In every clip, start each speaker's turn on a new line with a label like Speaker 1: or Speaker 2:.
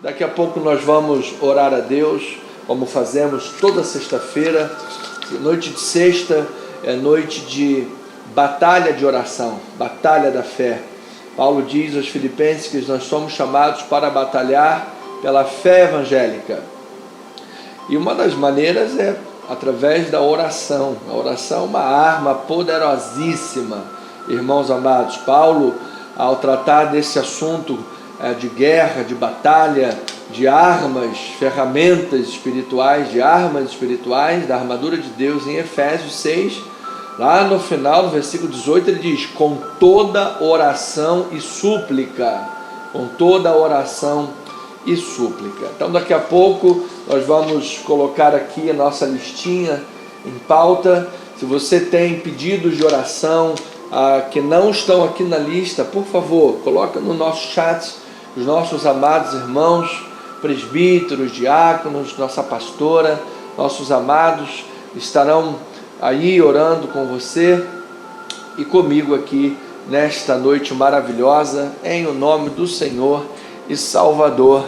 Speaker 1: Daqui a pouco nós vamos orar a Deus, como fazemos toda sexta-feira. Noite de sexta é noite de batalha de oração, batalha da fé. Paulo diz aos Filipenses que nós somos chamados para batalhar pela fé evangélica. E uma das maneiras é através da oração. A oração é uma arma poderosíssima, irmãos amados. Paulo, ao tratar desse assunto de guerra, de batalha, de armas, ferramentas espirituais, de armas espirituais, da armadura de Deus, em Efésios 6, lá no final do versículo 18, ele diz: com toda oração e súplica, com toda oração e súplica. Então daqui a pouco nós vamos colocar aqui a nossa listinha em pauta. Se você tem pedidos de oração que não estão aqui na lista, por favor, coloca no nosso chat. Os nossos amados irmãos, presbíteros, diáconos, nossa pastora, nossos amados estarão aí orando com você e comigo aqui nesta noite maravilhosa, em o nome do Senhor e Salvador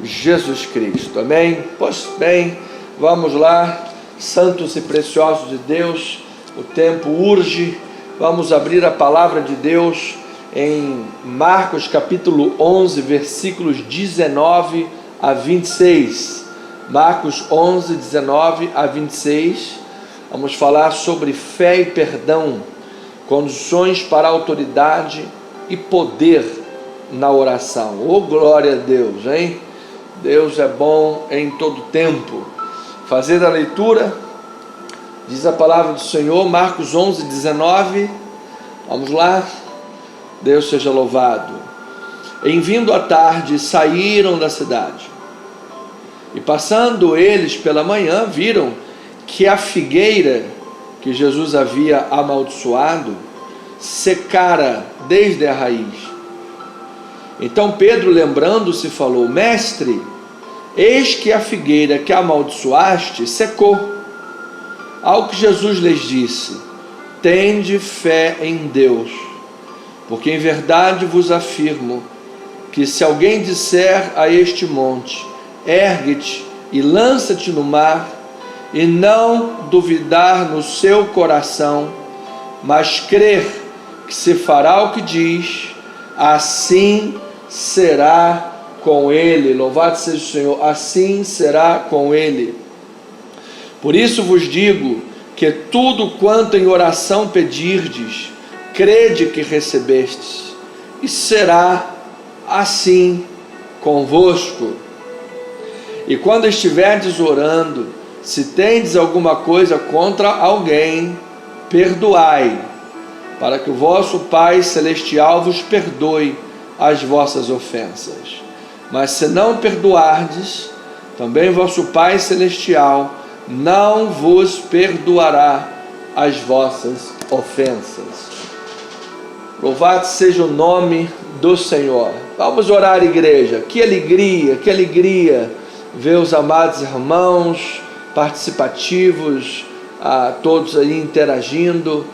Speaker 1: Jesus Cristo. Amém? Pois bem, vamos lá, santos e preciosos de Deus, o tempo urge. Vamos abrir a palavra de Deus em Marcos capítulo 11, versículos 19 a 26. Marcos 11, 19 a 26. Vamos falar sobre fé e perdão, condições para autoridade e poder na oração. Oh, glória a Deus, hein? Deus é bom em todo tempo. Fazer a leitura, diz a palavra do Senhor, Marcos 11, 19. Vamos lá. Deus seja louvado. Em vindo à tarde, saíram da cidade. E passando eles pela manhã, viram que a figueira que Jesus havia amaldiçoado secara desde a raiz. Então Pedro, lembrando-se, falou: Mestre, eis que a figueira que amaldiçoaste secou. Ao que Jesus lhes disse: tende fé em Deus. Porque em verdade vos afirmo que se alguém disser a este monte: ergue-te e lança-te no mar, e não duvidar no seu coração, mas crer que se fará o que diz, assim será com ele. Louvado seja o Senhor, assim será com ele. Por isso vos digo que tudo quanto em oração pedirdes, crede que recebestes, e será assim convosco. E quando estiverdes orando, se tendes alguma coisa contra alguém, perdoai, para que o vosso Pai Celestial vos perdoe as vossas ofensas. Mas se não perdoardes, também vosso Pai Celestial não vos perdoará as vossas ofensas. Louvado seja o nome do Senhor. Vamos orar, igreja. Que alegria ver os amados irmãos participativos, todos aí interagindo.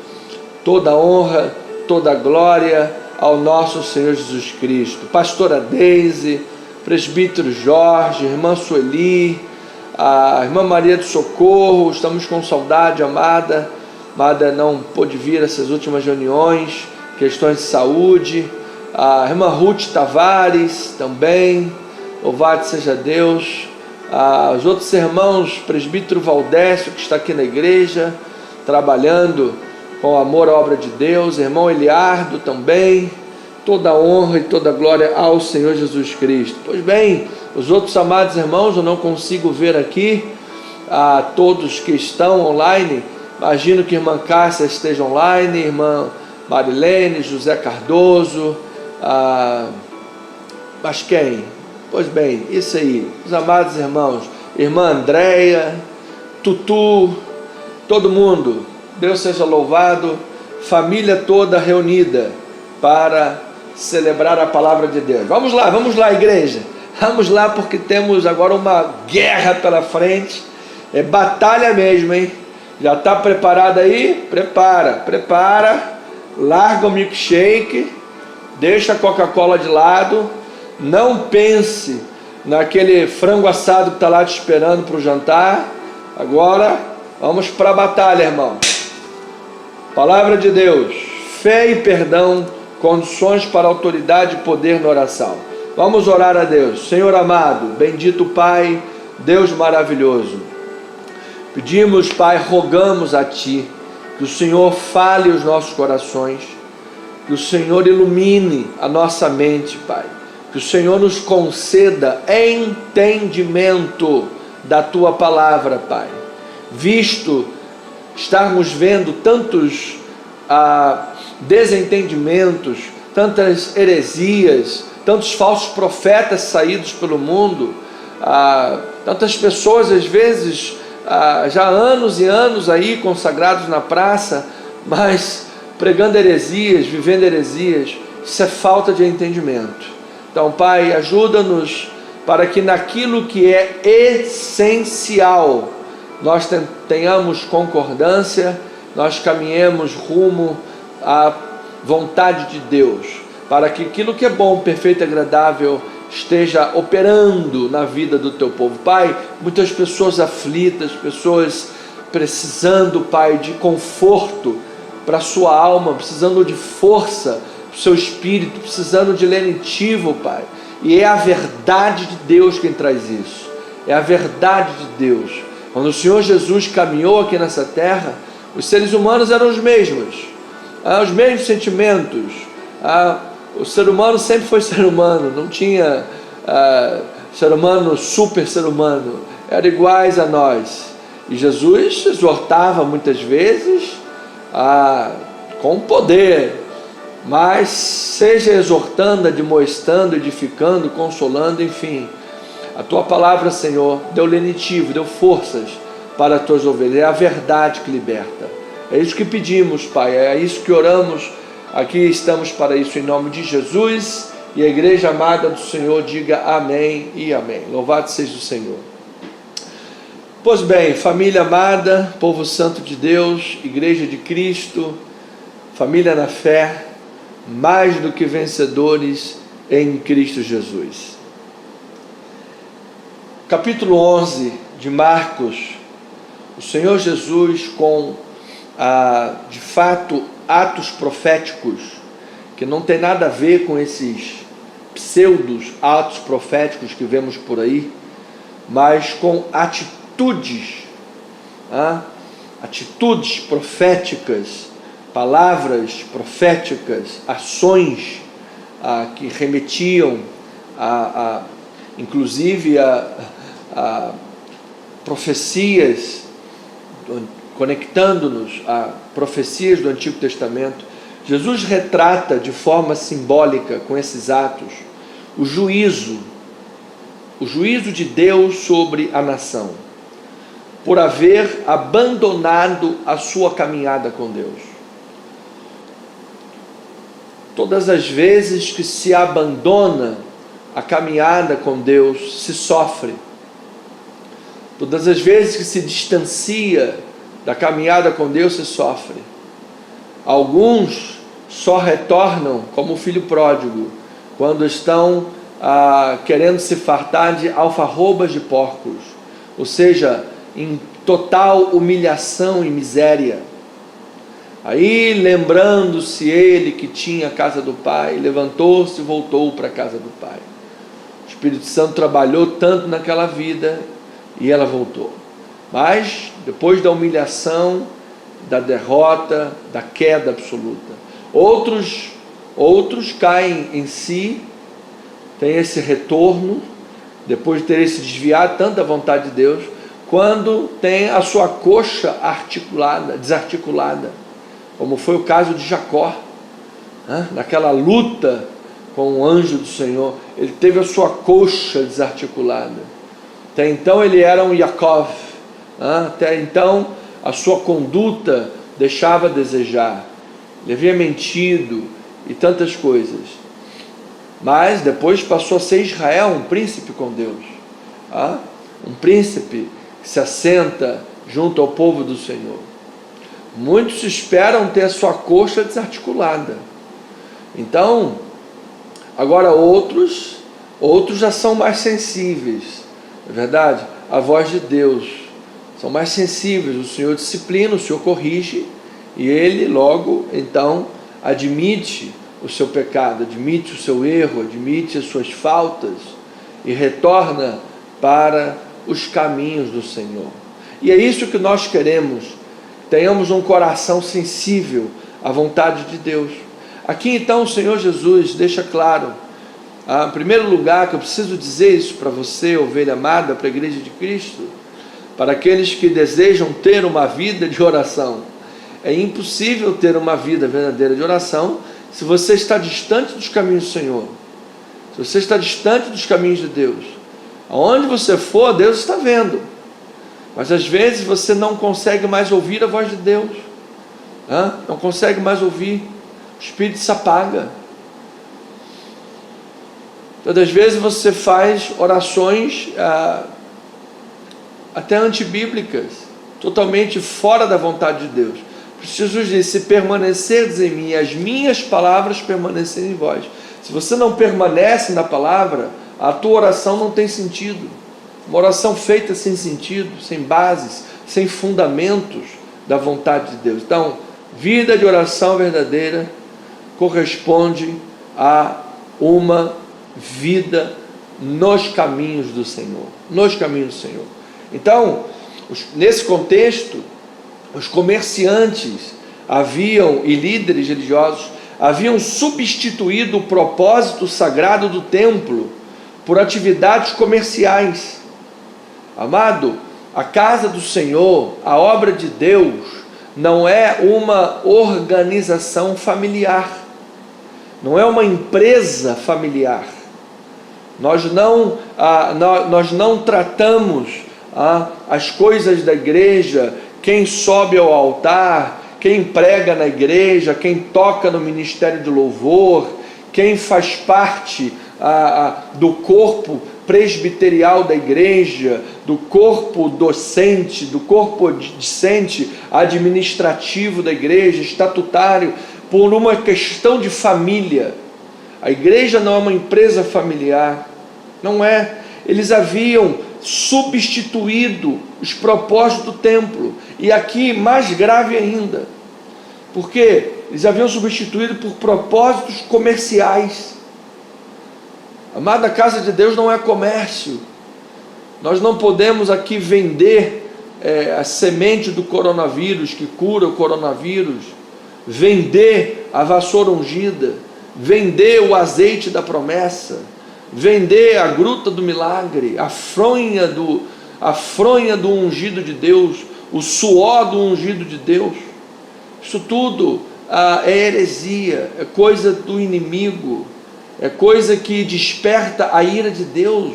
Speaker 1: Toda honra, toda glória ao nosso Senhor Jesus Cristo. Pastora Deise, presbítero Jorge, irmã Sueli, a irmã Maria do Socorro, estamos com saudade, amada. Amada não pôde vir a essas últimas reuniões, questões de saúde. A irmã Ruth Tavares também, louvado seja Deus. Os outros irmãos, presbítero Valdécio, que está aqui na igreja, trabalhando com amor à obra de Deus. Irmão Eliardo também, toda honra e toda glória ao Senhor Jesus Cristo. Pois bem, os outros amados irmãos eu não consigo ver aqui, todos que estão online. Imagino que a irmã Cássia esteja online, irmã Marilene, José Cardoso, mas quem? Pois bem, isso aí, os amados irmãos, irmã Andréia, Tutu, todo mundo, Deus seja louvado, família toda reunida para celebrar a palavra de Deus. Vamos lá, igreja, vamos lá, porque temos agora uma guerra pela frente, é batalha mesmo, hein? Já está preparado aí? Prepara. Larga o milkshake, deixa a Coca-Cola de lado, não pense naquele frango assado que está lá te esperando para o jantar. Agora vamos para a batalha, irmão. Palavra de Deus, fé e perdão, condições para autoridade e poder na oração. Vamos orar a Deus. Senhor amado, bendito Pai, Deus maravilhoso, pedimos, Pai, rogamos a Ti, que o Senhor fale os nossos corações, que o Senhor ilumine a nossa mente, Pai, que o Senhor nos conceda entendimento da Tua palavra, Pai, visto estarmos vendo tantos desentendimentos, tantas heresias, tantos falsos profetas saídos pelo mundo, tantas pessoas às vezes já há anos e anos aí consagrados na praça, mas pregando heresias, vivendo heresias. Isso é falta de entendimento. Então, Pai, ajuda-nos para que naquilo que é essencial nós tenhamos concordância, nós caminhemos rumo à vontade de Deus, para que aquilo que é bom, perfeito e agradável esteja operando na vida do Teu povo. Pai, muitas pessoas aflitas, pessoas precisando, Pai, de conforto para a sua alma, precisando de força para o seu espírito, precisando de lenitivo, Pai, e é a verdade de Deus quem traz isso, é a verdade de Deus. Quando o Senhor Jesus caminhou aqui nessa terra, os seres humanos eram os mesmos sentimentos. O ser humano sempre foi ser humano, não tinha ser humano, super ser humano, eram iguais a nós. E Jesus exortava muitas vezes com poder, mas seja exortando, admoestando, edificando, consolando, enfim. A Tua palavra, Senhor, deu lenitivo, deu forças para as Tuas ovelhas. É a verdade que liberta. É isso que pedimos, Pai, é isso que oramos. Aqui estamos para isso em nome de Jesus. E a igreja amada do Senhor diga amém e amém. Louvado seja o Senhor. Pois bem, família amada, povo santo de Deus, igreja de Cristo, família na fé, mais do que vencedores em Cristo Jesus. Capítulo 11 de Marcos, o Senhor Jesus com, de fato, atos proféticos, que não tem nada a ver com esses pseudos atos proféticos que vemos por aí, mas com atitudes proféticas, palavras proféticas, ações que remetiam inclusive a profecias, conectando-nos a profecias do Antigo Testamento. Jesus retrata de forma simbólica, com esses atos, o juízo de Deus sobre a nação, por haver abandonado a sua caminhada com Deus. Todas as vezes que se abandona a caminhada com Deus, se sofre. Todas as vezes que se distancia da caminhada com Deus, se sofre. Alguns só retornam como o filho pródigo, quando estão querendo se fartar de alfarrobas de porcos, ou seja, em total humilhação e miséria. Aí, lembrando-se ele que tinha a casa do Pai, levantou-se e voltou para a casa do Pai. O Espírito Santo trabalhou tanto naquela vida e ela voltou. Mas, depois da humilhação, da derrota, da queda absoluta, outros caem em si, têm esse retorno, depois de terem se desviado tanto da vontade de Deus, quando tem a sua coxa desarticulada, como foi o caso de Jacó, naquela luta com o anjo do Senhor, ele teve a sua coxa desarticulada. Até então ele era um Yaakov, até então a sua conduta deixava a desejar, ele havia mentido e tantas coisas, mas depois passou a ser Israel, um príncipe com Deus, um príncipe que se assenta junto ao povo do Senhor. Muitos esperam ter a sua coxa desarticulada. Então, agora outros Outros já são mais sensíveis, é verdade? A voz de Deus, são mais sensíveis, o Senhor disciplina, o Senhor corrige, e ele logo, então, admite o seu pecado, admite o seu erro, admite as suas faltas, e retorna para os caminhos do Senhor. E é isso que nós queremos, tenhamos um coração sensível à vontade de Deus. Aqui então o Senhor Jesus deixa claro, em primeiro lugar, que eu preciso dizer isso para você, ovelha amada, para a igreja de Cristo, para aqueles que desejam ter uma vida de oração. É impossível ter uma vida verdadeira de oração se você está distante dos caminhos do Senhor, se você está distante dos caminhos de Deus. Aonde você for, Deus está vendo, mas às vezes você não consegue mais ouvir a voz de Deus, não consegue mais ouvir, o Espírito se apaga. Todas as vezes você faz orações até antibíblicas, totalmente fora da vontade de Deus. Jesus disse: se permanecerdes em mim, as minhas palavras permanecerem em vós. Se você não permanece na palavra, a tua oração não tem sentido. Uma oração feita sem sentido, sem bases, sem fundamentos da vontade de Deus. Então, vida de oração verdadeira corresponde a uma vida nos caminhos do Senhor. Nos caminhos do Senhor. Então, nesse contexto, os comerciantes e líderes religiosos haviam substituído o propósito sagrado do templo por atividades comerciais. Amado, a casa do Senhor, a obra de Deus, não é uma organização familiar, não é uma empresa familiar. Nós não tratamos as coisas da igreja, quem sobe ao altar, quem prega na igreja, quem toca no ministério de louvor, quem faz parte do corpo presbiterial da igreja, do corpo docente, do corpo discente administrativo da igreja, estatutário, por uma questão de família. A igreja não é uma empresa familiar, não é. Eles haviam substituído os propósitos do templo, e aqui mais grave ainda, porque eles haviam substituído por propósitos comerciais. Amada, a casa de Deus não é comércio. Nós não podemos aqui vender a semente do coronavírus, que cura o coronavírus, vender a vassoura ungida, vender o azeite da promessa, vender a gruta do milagre, a fronha do ungido de Deus, o suor do ungido de Deus. Isso tudo é heresia, é coisa do inimigo, é coisa que desperta a ira de Deus.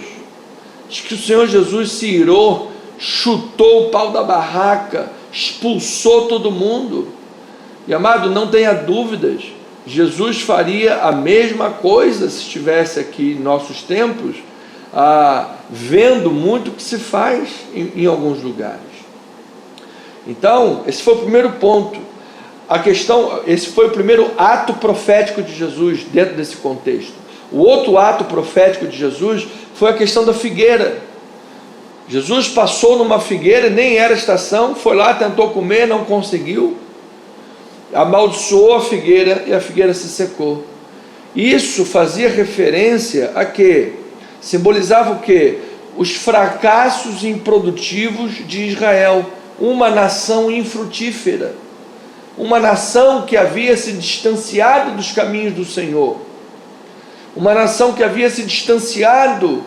Speaker 1: Diz que o Senhor Jesus se irou, chutou o pau da barraca, expulsou todo mundo. E amado, não tenha dúvidas, Jesus faria a mesma coisa se estivesse aqui em nossos tempos, vendo muito o que se faz em alguns lugares. Então, esse foi o primeiro ponto. Esse foi o primeiro ato profético de Jesus dentro desse contexto. O outro ato profético de Jesus foi a questão da figueira. Jesus passou numa figueira, nem era estação, foi lá, tentou comer, não conseguiu, amaldiçoou a figueira e a figueira se secou. Isso fazia referência a quê? Simbolizava o quê? Os fracassos improdutivos de Israel, uma nação infrutífera, uma nação que havia se distanciado dos caminhos do Senhor, uma nação que havia se distanciado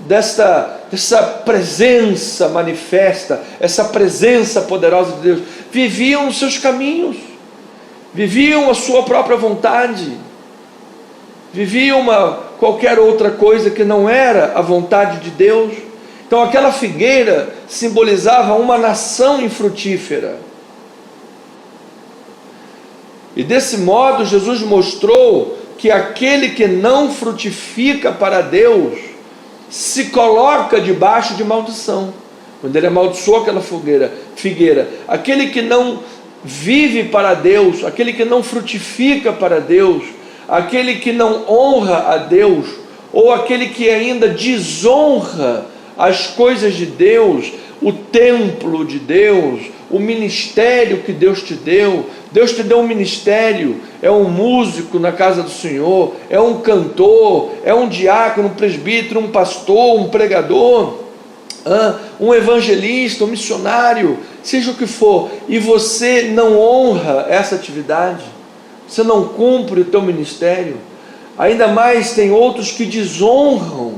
Speaker 1: dessa presença manifesta, essa presença poderosa de Deus. Viviam os seus caminhos, viviam a sua própria vontade, viviam qualquer outra coisa que não era a vontade de Deus. Então aquela figueira simbolizava uma nação infrutífera. E desse modo Jesus mostrou que aquele que não frutifica para Deus se coloca debaixo de maldição. Quando ele amaldiçoou aquela figueira, aquele que não vive para Deus, aquele que não frutifica para Deus, aquele que não honra a Deus, ou aquele que ainda desonra as coisas de Deus, o templo de Deus, o ministério que Deus te deu. Deus te deu um ministério, é um músico na casa do Senhor, é um cantor, é um diácono, um presbítero, um pastor, um pregador, um evangelista, um missionário, seja o que for, e você não honra essa atividade, você não cumpre o teu ministério, ainda mais tem outros que desonram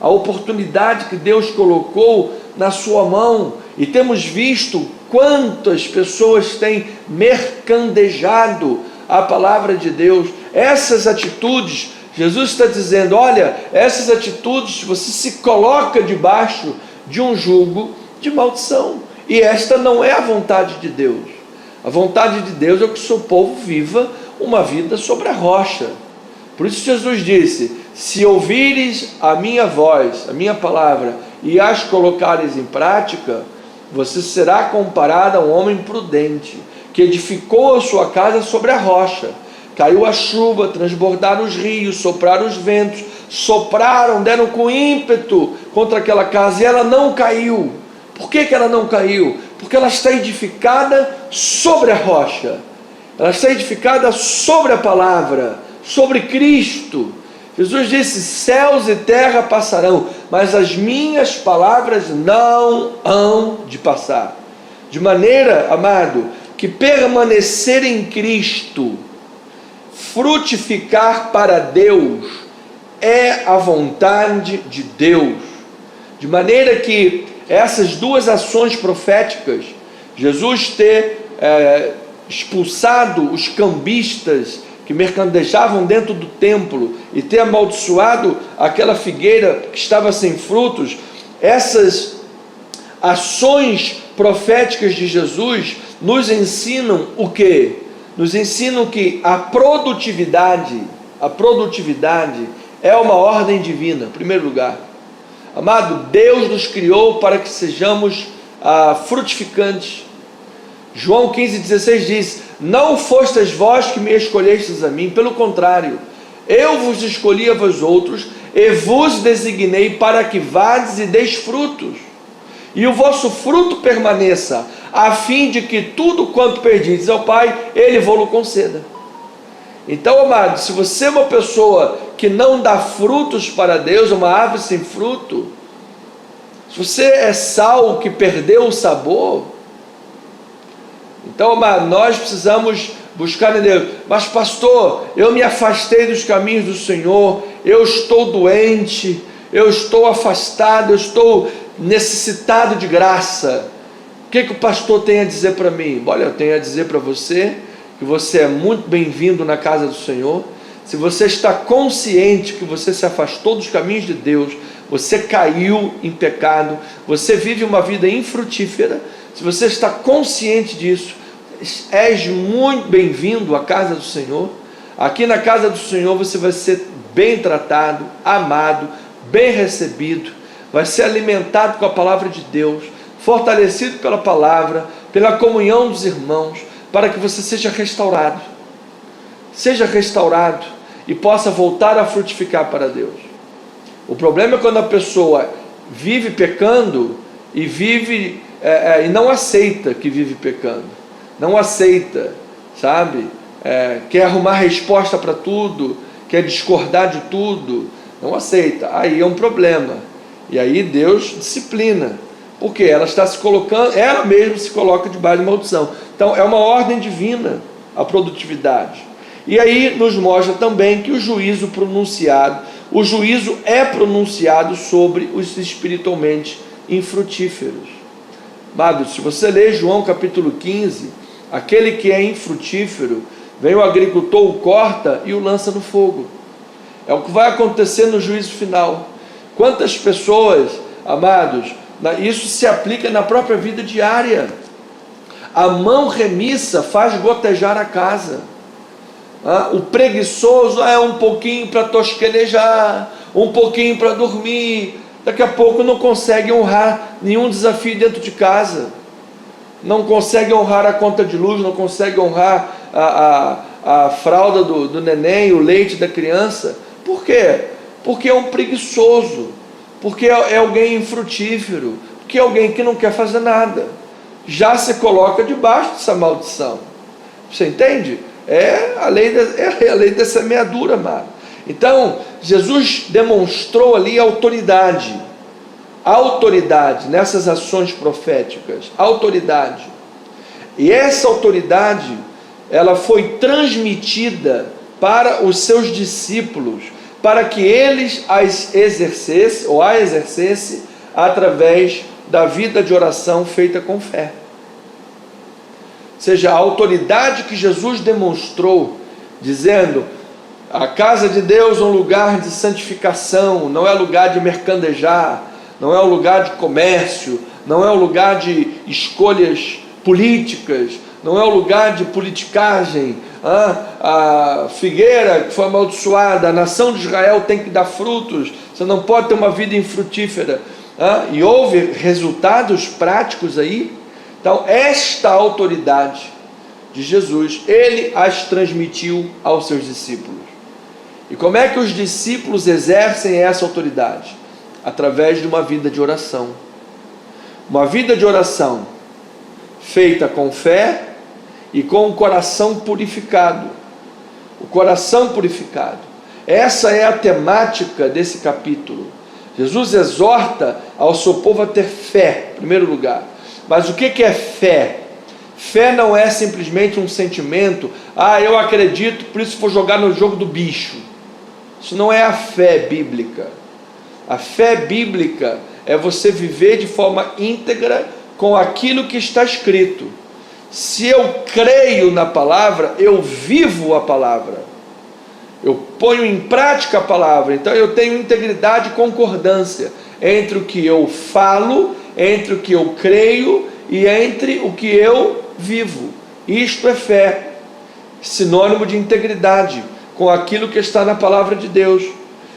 Speaker 1: a oportunidade que Deus colocou na sua mão, e temos visto quantas pessoas têm mercandejado a palavra de Deus. Essas atitudes, Jesus está dizendo, olha, essas atitudes, você se coloca debaixo de um jugo de maldição, e esta não é a vontade de Deus. A vontade de Deus é que o seu povo viva uma vida sobre a rocha. Por isso Jesus disse, se ouvires a minha voz, a minha palavra, e as colocares em prática, você será comparado a um homem prudente, que edificou a sua casa sobre a rocha. Caiu a chuva, transbordaram os rios, sopraram os ventos, sopraram, deram com ímpeto contra aquela casa, e ela não caiu. Por que ela não caiu? Porque ela está edificada sobre a rocha, ela está edificada sobre a palavra, sobre Cristo. Jesus disse, céus e terra passarão, mas as minhas palavras não hão de passar. De maneira, amado, que permanecer em Cristo, frutificar para Deus, é a vontade de Deus. De maneira que essas duas ações proféticas, Jesus ter expulsado os cambistas que mercadejavam dentro do templo e ter amaldiçoado aquela figueira que estava sem frutos, essas ações proféticas de Jesus nos ensinam o quê? Nos ensinam que a produtividade é uma ordem divina, em primeiro lugar. Amado, Deus nos criou para que sejamos frutificantes. João 15,16 diz, não fostes vós que me escolhestes a mim, pelo contrário, eu vos escolhi a vós outros, e vos designei para que vades e deis frutos, e o vosso fruto permaneça, a fim de que tudo quanto pedis ao Pai, Ele vos conceda. Então, amado, se você é uma pessoa que não dá frutos para Deus, uma árvore sem fruto, se você é sal que perdeu o sabor, então, amado, nós precisamos buscar em Deus. Mas pastor, eu me afastei dos caminhos do Senhor, eu estou doente, eu estou afastado, eu estou necessitado de graça. O que o pastor tem a dizer para mim? Olha, eu tenho a dizer para você que você é muito bem-vindo na casa do Senhor. Se você está consciente que você se afastou dos caminhos de Deus, você caiu em pecado, você vive uma vida infrutífera, se você está consciente disso, és muito bem-vindo à casa do Senhor. Aqui na casa do Senhor você vai ser bem tratado, amado, bem recebido, vai ser alimentado com a palavra de Deus, fortalecido pela palavra, pela comunhão dos irmãos, para que você seja restaurado e possa voltar a frutificar para Deus. O problema é quando a pessoa vive pecando e vive e não aceita que vive pecando, não aceita, sabe? Quer arrumar resposta para tudo, quer discordar de tudo, não aceita. Aí é um problema, e aí Deus disciplina, porque ela está se colocando, ela mesma se coloca debaixo de maldição. Então é uma ordem divina a produtividade. E aí nos mostra também que o juízo é pronunciado sobre os espiritualmente infrutíferos. Amados, se você ler João capítulo 15, aquele que é infrutífero, vem o agricultor, o corta e o lança no fogo. É o que vai acontecer no juízo final. Quantas pessoas, amados, isso se aplica na própria vida diária. A mão remissa faz gotejar a casa. O preguiçoso é um pouquinho para tosquelejar, um pouquinho para dormir, daqui a pouco não consegue honrar nenhum desafio dentro de casa, não consegue honrar a conta de luz, não consegue honrar a fralda do neném, o leite da criança. Por quê? porque é um preguiçoso, porque é alguém infrutífero, porque é alguém que não quer fazer nada. Já se coloca debaixo dessa maldição. Você entende? É a lei da semeadura, amado. Então, Jesus demonstrou ali autoridade nessas ações proféticas, autoridade. E essa autoridade, ela foi transmitida para os seus discípulos, para que eles a exercessem através da vida de oração feita com fé. Ou seja, a autoridade que Jesus demonstrou, dizendo: a casa de Deus é um lugar de santificação, não é lugar de mercadejar, não é um lugar de comércio, não é um lugar de escolhas políticas, não é um lugar de politicagem. A figueira que foi amaldiçoada, a nação de Israel tem que dar frutos, você não pode ter uma vida infrutífera. E houve resultados práticos aí. Então, esta autoridade de Jesus, ele as transmitiu aos seus discípulos. E como é que os discípulos exercem essa autoridade? Através de uma vida de oração. Uma vida de oração feita com fé e com o coração purificado. O coração purificado. Essa é a temática desse capítulo. Jesus exorta ao seu povo a ter fé, em primeiro lugar. Mas o que é fé? Fé não é simplesmente um sentimento. Eu acredito, por isso vou jogar no jogo do bicho. Isso não é a fé bíblica. A fé bíblica é você viver de forma íntegra com aquilo que está escrito. Se eu creio na palavra, eu vivo a palavra. Eu ponho em prática a palavra. Então eu tenho integridade e concordância entre o que eu falo, entre o que eu creio e entre o que eu vivo. Isto é fé, sinônimo de integridade com aquilo que está na palavra de Deus.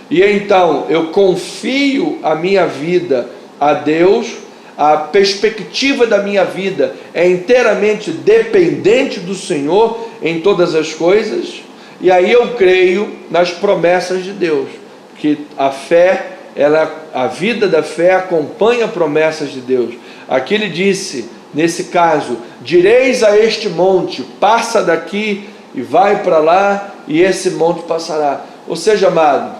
Speaker 1: E então eu confio a minha vida a Deus, a perspectiva da minha vida é inteiramente dependente do Senhor em todas as coisas, e aí eu creio nas promessas de Deus, que a fé, a vida da fé acompanha promessas de Deus. Aqui ele disse, nesse caso: direis a este monte, passa daqui e vai para lá, e esse monte passará. Ou seja, amado,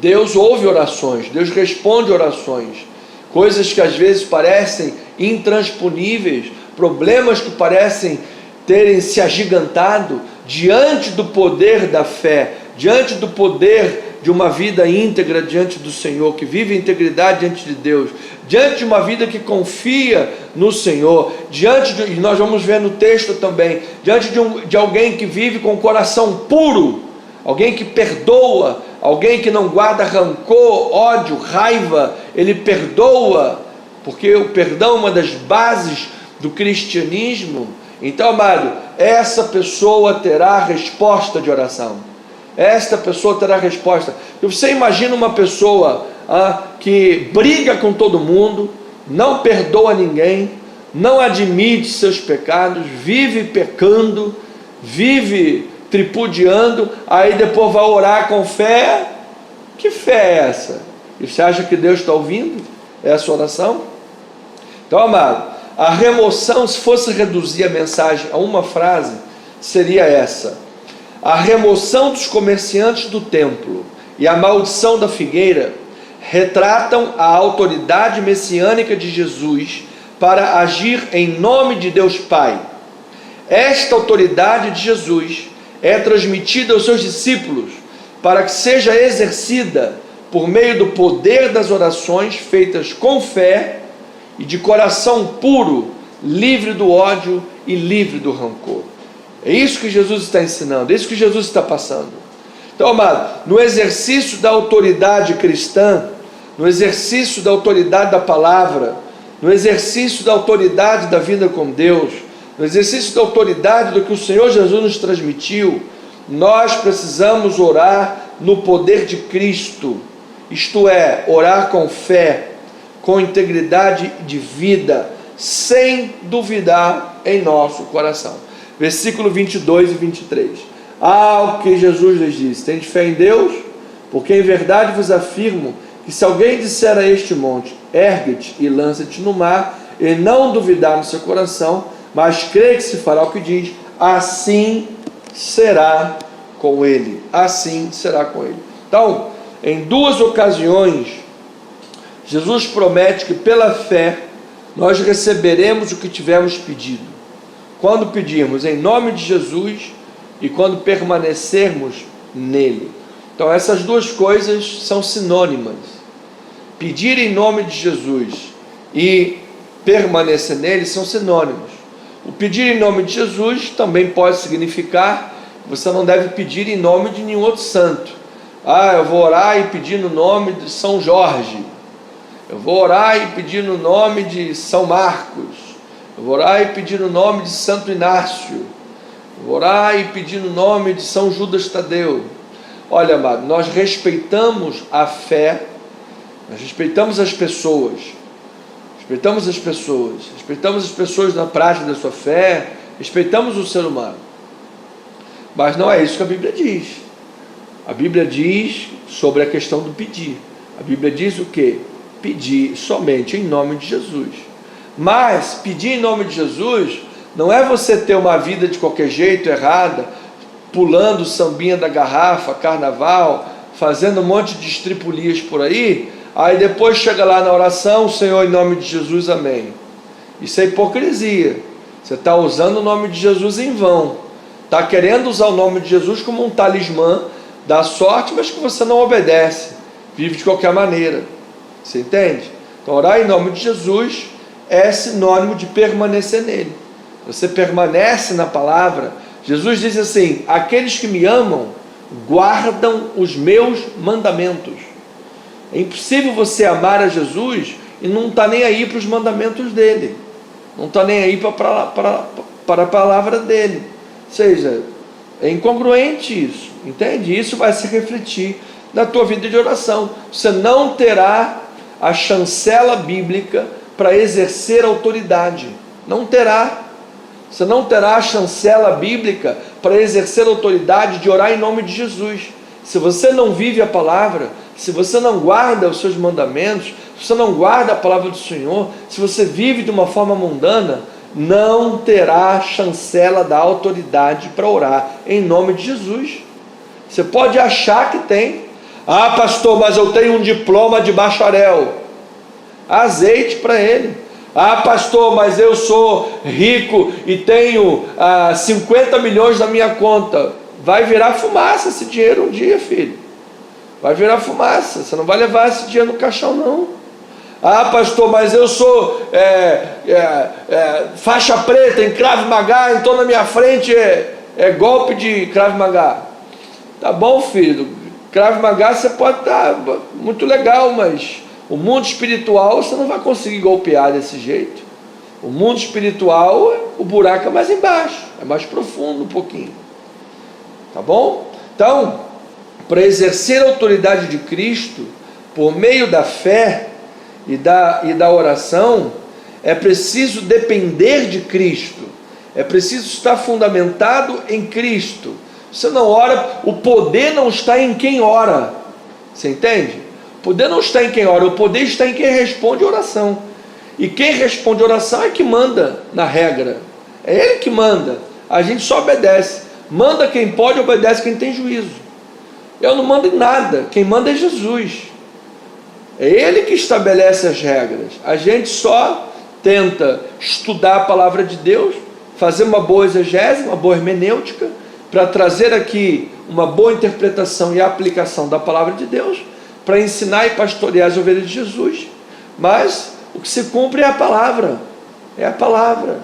Speaker 1: Deus ouve orações, Deus responde orações, coisas que às vezes parecem intransponíveis, problemas que parecem terem se agigantado, diante do poder da fé, diante do poder de uma vida íntegra diante do Senhor, que vive integridade diante de Deus, diante de uma vida que confia no Senhor, e nós vamos ver no texto também, diante de alguém que vive com o coração puro, alguém que perdoa, alguém que não guarda rancor, ódio, raiva, ele perdoa, porque o perdão é uma das bases do cristianismo. Então, amado, essa pessoa terá resposta de oração. Esta pessoa terá resposta. Você imagina uma pessoa que briga com todo mundo, não perdoa ninguém, não admite seus pecados, vive pecando, vive tripudiando, aí depois vai orar com fé. Que fé é essa? E você acha que Deus está ouvindo essa oração? Então, amado, a remoção, se fosse reduzir a mensagem a uma frase, seria essa: a remoção dos comerciantes do templo e a maldição da figueira retratam a autoridade messiânica de Jesus para agir em nome de Deus Pai. Esta autoridade de Jesus é transmitida aos seus discípulos para que seja exercida por meio do poder das orações feitas com fé e de coração puro, livre do ódio e livre do rancor. É isso que Jesus está ensinando, é isso que Jesus está passando. Então, amado, no exercício da autoridade cristã, no exercício da autoridade da palavra, no exercício da autoridade da vida com Deus, no exercício da autoridade do que o Senhor Jesus nos transmitiu, nós precisamos orar no poder de Cristo, isto é, orar com fé, com integridade de vida, sem duvidar em nosso coração. Versículo 22 e 23. O que Jesus lhes disse: tende fé em Deus, Porque em verdade vos afirmo que se alguém disser a este monte, ergue-te e lança-te no mar, e não duvidar no seu coração, mas crê que se fará o que diz, assim será com ele. Assim será com ele. Então, em duas ocasiões, Jesus promete que pela fé nós receberemos o que tivermos pedido. Quando pedirmos em nome de Jesus e quando permanecermos nele. Então essas duas coisas são sinônimas. Pedir em nome de Jesus e permanecer nele são sinônimos. O pedir em nome de Jesus também pode significar que você não deve pedir em nome de nenhum outro santo. Eu vou orar e pedir no nome de São Jorge. Eu vou orar e pedir no nome de São Marcos. Eu vou orar e pedir no nome de Santo Inácio. Eu vou orar e pedir no nome de São Judas Tadeu. Olha, amado, nós respeitamos a fé, nós respeitamos as pessoas, respeitamos as pessoas na prática da sua fé, respeitamos o ser humano. Mas não é isso que a Bíblia diz. A Bíblia diz sobre a questão do pedir. A Bíblia diz o quê? Pedir somente em nome de Jesus. Mas pedir em nome de Jesus não é você ter uma vida de qualquer jeito, errada, pulando sambinha da garrafa, carnaval, fazendo um monte de estripulias por aí, aí depois chega lá na oração, Senhor, em nome de Jesus, amém. Isso é hipocrisia. Você está usando o nome de Jesus em vão. Está querendo usar o nome de Jesus como um talismã da sorte, mas que você não obedece. Vive de qualquer maneira. Você entende? Então, orar em nome de Jesus é sinônimo de permanecer nele. Você permanece na palavra. Jesus diz assim: aqueles que me amam guardam os meus mandamentos. É impossível você amar a Jesus e não está nem aí para os mandamentos dele, não está nem aí para a palavra dele. Ou seja, é incongruente isso, entende? Isso vai se refletir na tua vida de oração. Você não terá a chancela bíblica para exercer autoridade. Não terá. Você não terá a chancela bíblica para exercer autoridade de orar em nome de Jesus. Se você não vive a palavra, se você não guarda os seus mandamentos, se você não guarda a palavra do Senhor, se você vive de uma forma mundana, não terá chancela da autoridade para orar em nome de Jesus. Você pode achar que tem. Pastor, mas eu tenho um diploma de bacharel. Azeite para ele. Pastor, mas eu sou rico e tenho 50 milhões na minha conta. Vai virar fumaça esse dinheiro um dia, filho. Vai virar fumaça. Você não vai levar esse dinheiro no caixão, não. Pastor, mas eu sou faixa preta em Krav Maga, então na minha frente é golpe de Krav Maga. Tá bom, filho. Krav Maga você pode estar muito legal, mas o mundo espiritual você não vai conseguir golpear desse jeito. O mundo espiritual, o buraco é mais embaixo, é mais profundo um pouquinho. Tá bom? Então, para exercer a autoridade de Cristo, por meio da fé e da oração, é preciso depender de Cristo. É preciso estar fundamentado em Cristo. Você não ora, o poder não está em quem ora. Você entende? O poder não está em quem ora, o poder está em quem responde a oração. E quem responde a oração é que manda na regra. É ele que manda. A gente só obedece. Manda quem pode, obedece quem tem juízo. Eu não mando em nada. Quem manda é Jesus. É ele que estabelece as regras. A gente só tenta estudar a palavra de Deus, fazer uma boa exegese, uma boa hermenêutica, para trazer aqui uma boa interpretação e aplicação da palavra de Deus, para ensinar e pastorear as ovelhas de Jesus. Mas o que se cumpre é a palavra. É a palavra.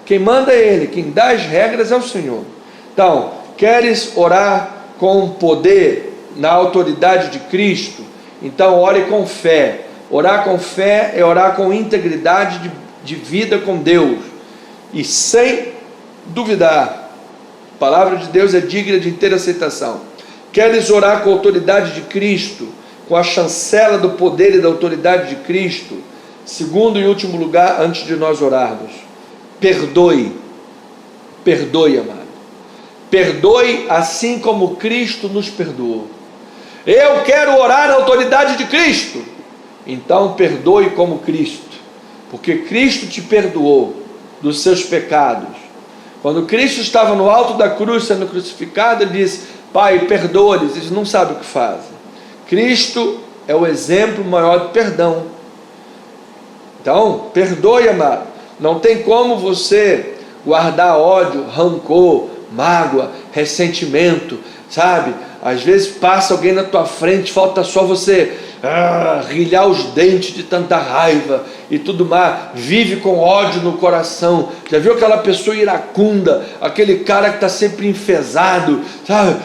Speaker 1: Quem manda é ele, quem dá as regras é o Senhor. Então, queres orar com poder, na autoridade de Cristo? Então ore com fé. Orar com fé é orar com integridade de vida com Deus, e sem duvidar. A palavra de Deus é digna de inteira aceitação. Queres orar com a autoridade de Cristo, com a chancela do poder e da autoridade de Cristo? Segundo e último lugar, antes de nós orarmos, perdoe. Perdoe, amado. Perdoe assim como Cristo nos perdoou. eu quero orar na autoridade de Cristo. Então perdoe como Cristo, porque Cristo te perdoou dos seus pecados. Quando Cristo estava no alto da cruz sendo crucificado, ele disse: Pai, perdoa-lhes, eles não sabem o que fazem. Cristo é o exemplo maior de perdão. Então, perdoe, amado. Não tem como você guardar ódio, rancor, mágoa, ressentimento, sabe? Às vezes passa alguém na tua frente, falta só você rilhar os dentes de tanta raiva e tudo mais, vive com ódio no coração. Já viu aquela pessoa iracunda, aquele cara que está sempre enfesado, sabe?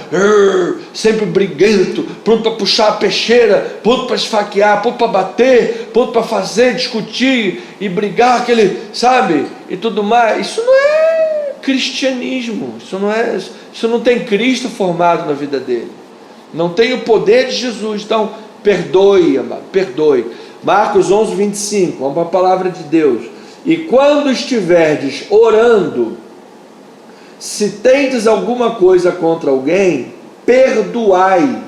Speaker 1: Sempre briguento, pronto para puxar a peixeira, pronto para esfaquear, pronto para bater, pronto para fazer, discutir e brigar, aquele, sabe? E tudo mais. Isso não é cristianismo, isso não tem Cristo formado na vida dele, não tem o poder de Jesus. Então perdoe, amado, perdoe. Marcos 11, 25, vamos para a palavra de Deus. E quando estiverdes orando, se tendes alguma coisa contra alguém, perdoai,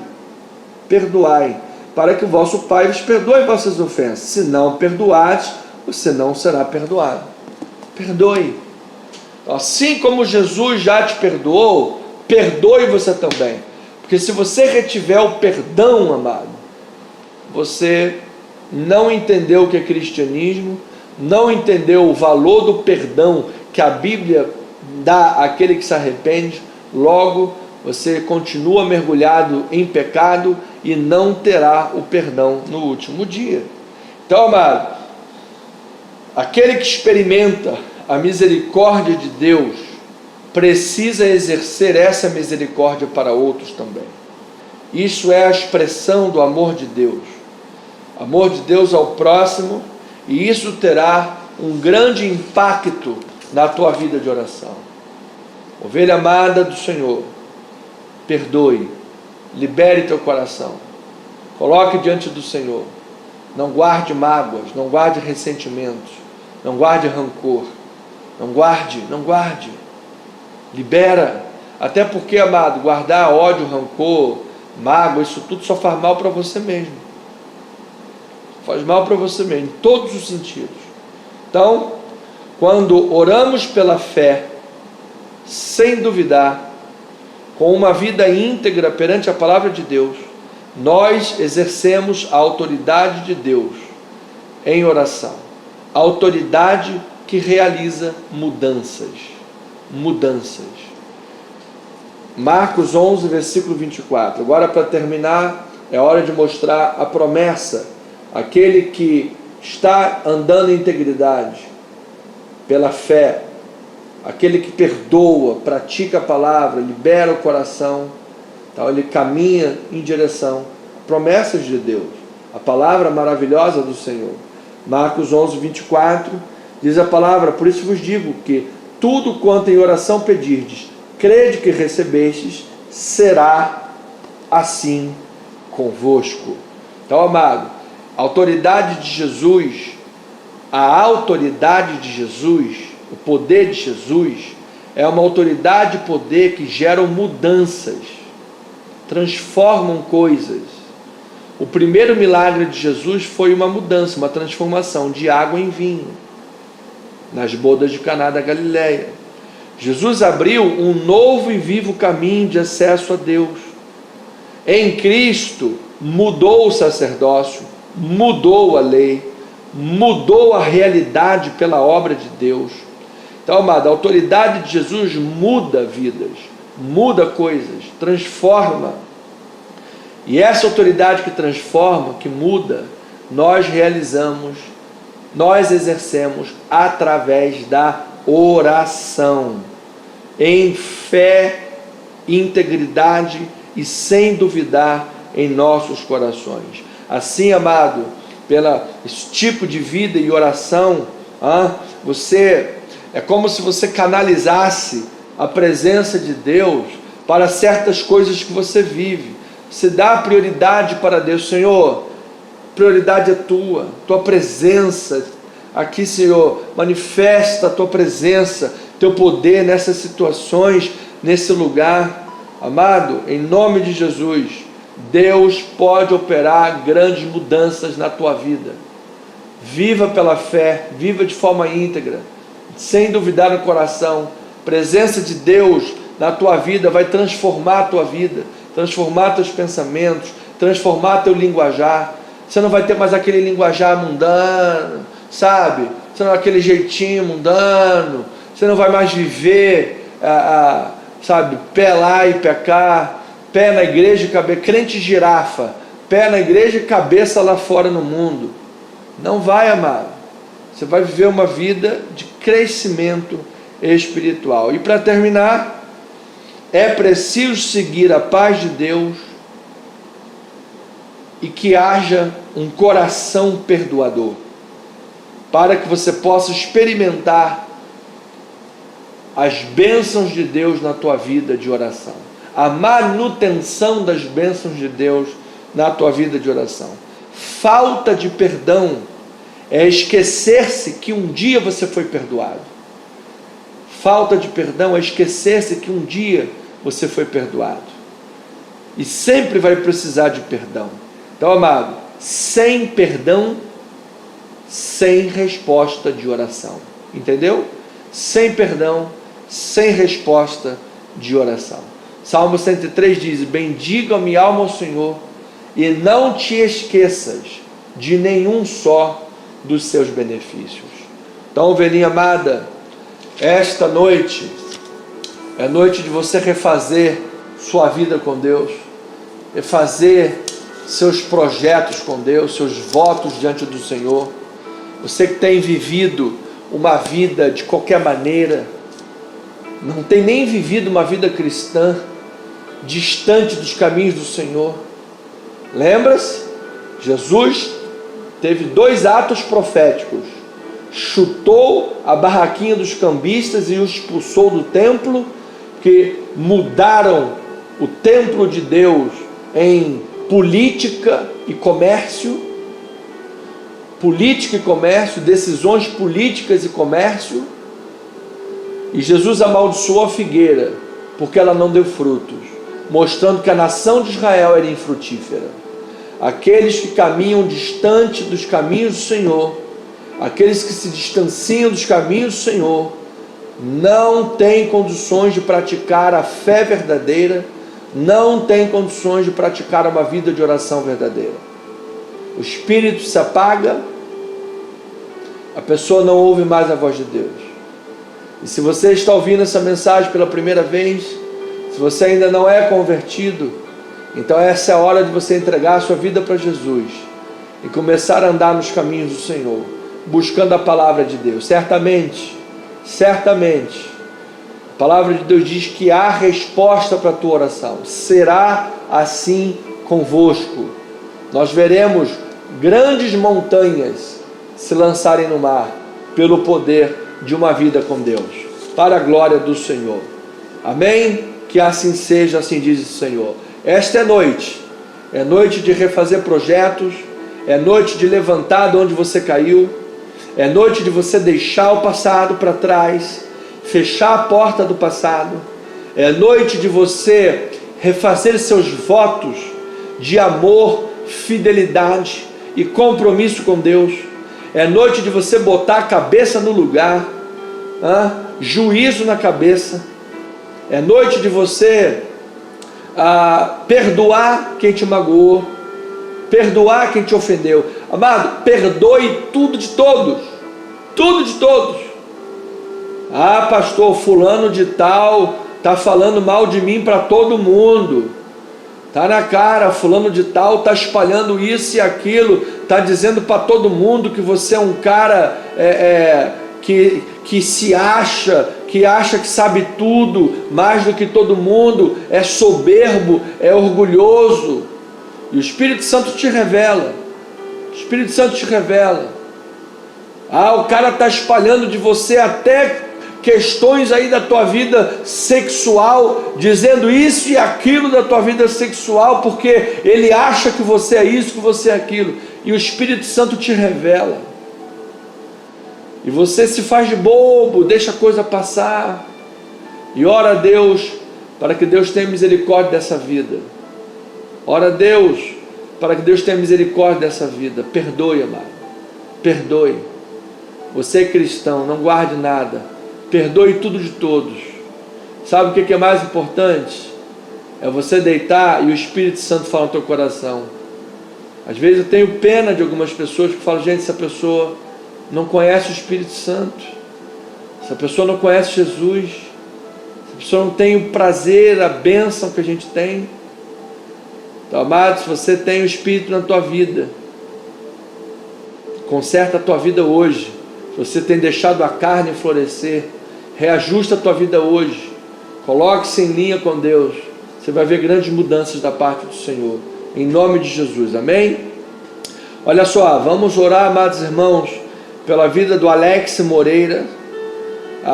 Speaker 1: para que o vosso Pai vos perdoe vossas ofensas. Se não perdoardes, você não será perdoado. Perdoe. Assim como Jesus já te perdoou, perdoe você também. Porque se você retiver o perdão, amado, você não entendeu o que é cristianismo, não entendeu o valor do perdão que a Bíblia dá àquele que se arrepende. Logo, você continua mergulhado em pecado e não terá o perdão no último dia. Então, amado, aquele que experimenta a misericórdia de Deus precisa exercer essa misericórdia para outros também. Isso é a expressão do amor de Deus. Amor de Deus ao próximo, e isso terá um grande impacto na tua vida de oração. Ovelha amada do Senhor, perdoe, libere teu coração, coloque diante do Senhor, não guarde mágoas, não guarde ressentimentos, não guarde rancor, não guarde, libera. Até porque, amado, guardar ódio, rancor, mágoa, isso tudo só faz mal para você mesmo. Faz mal para você mesmo, em todos os sentidos. Então, quando oramos pela fé, sem duvidar, com uma vida íntegra perante a palavra de Deus, nós exercemos a autoridade de Deus em oração. A autoridade que realiza mudanças. Marcos 11, versículo 24. Agora, para terminar, é hora de mostrar a promessa. Aquele que está andando em integridade, pela fé, aquele que perdoa, pratica a palavra, libera o coração, então ele caminha em direção a promessas de Deus, a palavra maravilhosa do Senhor. Marcos 11, 24, diz a palavra: por isso vos digo que tudo quanto em oração pedirdes, crede que recebestes, será assim convosco. Então, amado, a autoridade de Jesus, o poder de Jesus, é uma autoridade e poder que geram mudanças, transformam coisas. O primeiro milagre de Jesus foi uma mudança, uma transformação de água em vinho, nas bodas de Caná da Galileia. Jesus abriu um novo e vivo caminho de acesso a Deus. Em Cristo, mudou o sacerdócio, mudou a lei, mudou a realidade pela obra de Deus. Então, amado, a autoridade de Jesus muda vidas, muda coisas, transforma. E essa autoridade que transforma, que muda, nós realizamos, nós exercemos através da oração, em fé, integridade e sem duvidar em nossos corações. Assim, amado, pela esse tipo de vida e oração, você é como se você canalizasse a presença de Deus para certas coisas que você vive. Você dá prioridade para Deus. Senhor, prioridade é tua presença aqui, Senhor, manifesta a tua presença, teu poder nessas situações, nesse lugar. Amado, em nome de Jesus, Deus pode operar grandes mudanças na tua vida. Viva pela fé, viva de forma íntegra, sem duvidar no coração. A presença de Deus na tua vida vai transformar a tua vida, transformar teus pensamentos, transformar teu linguajar. Você não vai ter mais aquele linguajar mundano, sabe? Você não vai aquele jeitinho mundano. Você não vai mais viver, sabe, pé lá e pé cá, pé na igreja e cabeça, crente girafa, pé na igreja e cabeça lá fora no mundo. Não vai, amado. Você vai viver uma vida de crescimento espiritual. E para terminar, é preciso seguir a paz de Deus e que haja um coração perdoador, para que você possa experimentar as bênçãos de Deus na tua vida de oração, a manutenção das bênçãos de Deus na tua vida de oração. Falta de perdão é esquecer-se que um dia você foi perdoado. Falta de perdão é esquecer-se que um dia você foi perdoado. E sempre vai precisar de perdão. Então, amado, sem perdão, sem resposta de oração. Entendeu? Sem perdão, sem resposta de oração. Salmo 103 diz: bendiga minha alma ao Senhor, e não te esqueças de nenhum só dos seus benefícios. Então, ovelhinha amada, esta noite é noite de você refazer sua vida com Deus, refazer seus projetos com Deus, seus votos diante do Senhor. Você que tem vivido uma vida de qualquer maneira, não tem nem vivido uma vida cristã, distante dos caminhos do Senhor. Lembra-se? Jesus teve 2 atos proféticos: chutou a barraquinha dos cambistas e os expulsou do templo, que mudaram o templo de Deus em política e comércio, decisões políticas e comércio. E Jesus amaldiçoou a figueira porque ela não deu frutos, mostrando que a nação de Israel era infrutífera. Aqueles que caminham distante dos caminhos do Senhor, aqueles que se distanciam dos caminhos do Senhor, não têm condições de praticar a fé verdadeira, não têm condições de praticar uma vida de oração verdadeira. O espírito se apaga, a pessoa não ouve mais a voz de Deus. E se você está ouvindo essa mensagem pela primeira vez, se você ainda não é convertido, então essa é a hora de você entregar a sua vida para Jesus e começar a andar nos caminhos do Senhor, buscando a palavra de Deus. Certamente, a palavra de Deus diz que há resposta para a tua oração. Será assim convosco. Nós veremos grandes montanhas se lançarem no mar pelo poder de uma vida com Deus, para a glória do Senhor. Amém? Que assim seja, assim diz o Senhor. Esta é noite de refazer projetos, é noite de levantar de onde você caiu, é noite de você deixar o passado para trás, fechar a porta do passado, é noite de você refazer seus votos de amor, fidelidade e compromisso com Deus. É noite de você botar a cabeça no lugar, juízo na cabeça. É noite de você perdoar quem te magoou, perdoar quem te ofendeu. Amado, perdoe tudo de todos, tudo de todos. Pastor, fulano de tal está falando mal de mim para todo mundo. Está na cara, fulano de tal está espalhando isso e aquilo, está dizendo para todo mundo que você é um cara que se acha, que sabe tudo, mais do que todo mundo, é soberbo, é orgulhoso. E o Espírito Santo te revela, o cara está espalhando de você até questões aí da tua vida sexual, dizendo isso e aquilo da tua vida sexual, porque ele acha que você é isso, que você é aquilo, e o Espírito Santo te revela, e você se faz de bobo, deixa a coisa passar, e ora a Deus, para que Deus tenha misericórdia dessa vida, Ora a Deus, para que Deus tenha misericórdia dessa vida. Perdoe, amado. Perdoe. Você é cristão, não guarde nada. Perdoe tudo de todos. Sabe o que é mais importante? É você deitar e o Espírito Santo falar no teu coração. Às vezes eu tenho pena de algumas pessoas que falam, gente, essa pessoa não conhece o Espírito Santo. Essa pessoa não conhece Jesus. Essa pessoa não tem o prazer, a bênção que a gente tem. Então, amado, se você tem o Espírito na tua vida, conserta a tua vida hoje. Se você tem deixado a carne florescer, reajusta a tua vida hoje. Coloque-se em linha com Deus. Você vai ver grandes mudanças da parte do Senhor. Em nome de Jesus, amém? Olha só, vamos orar, amados irmãos, pela vida do Alex Moreira.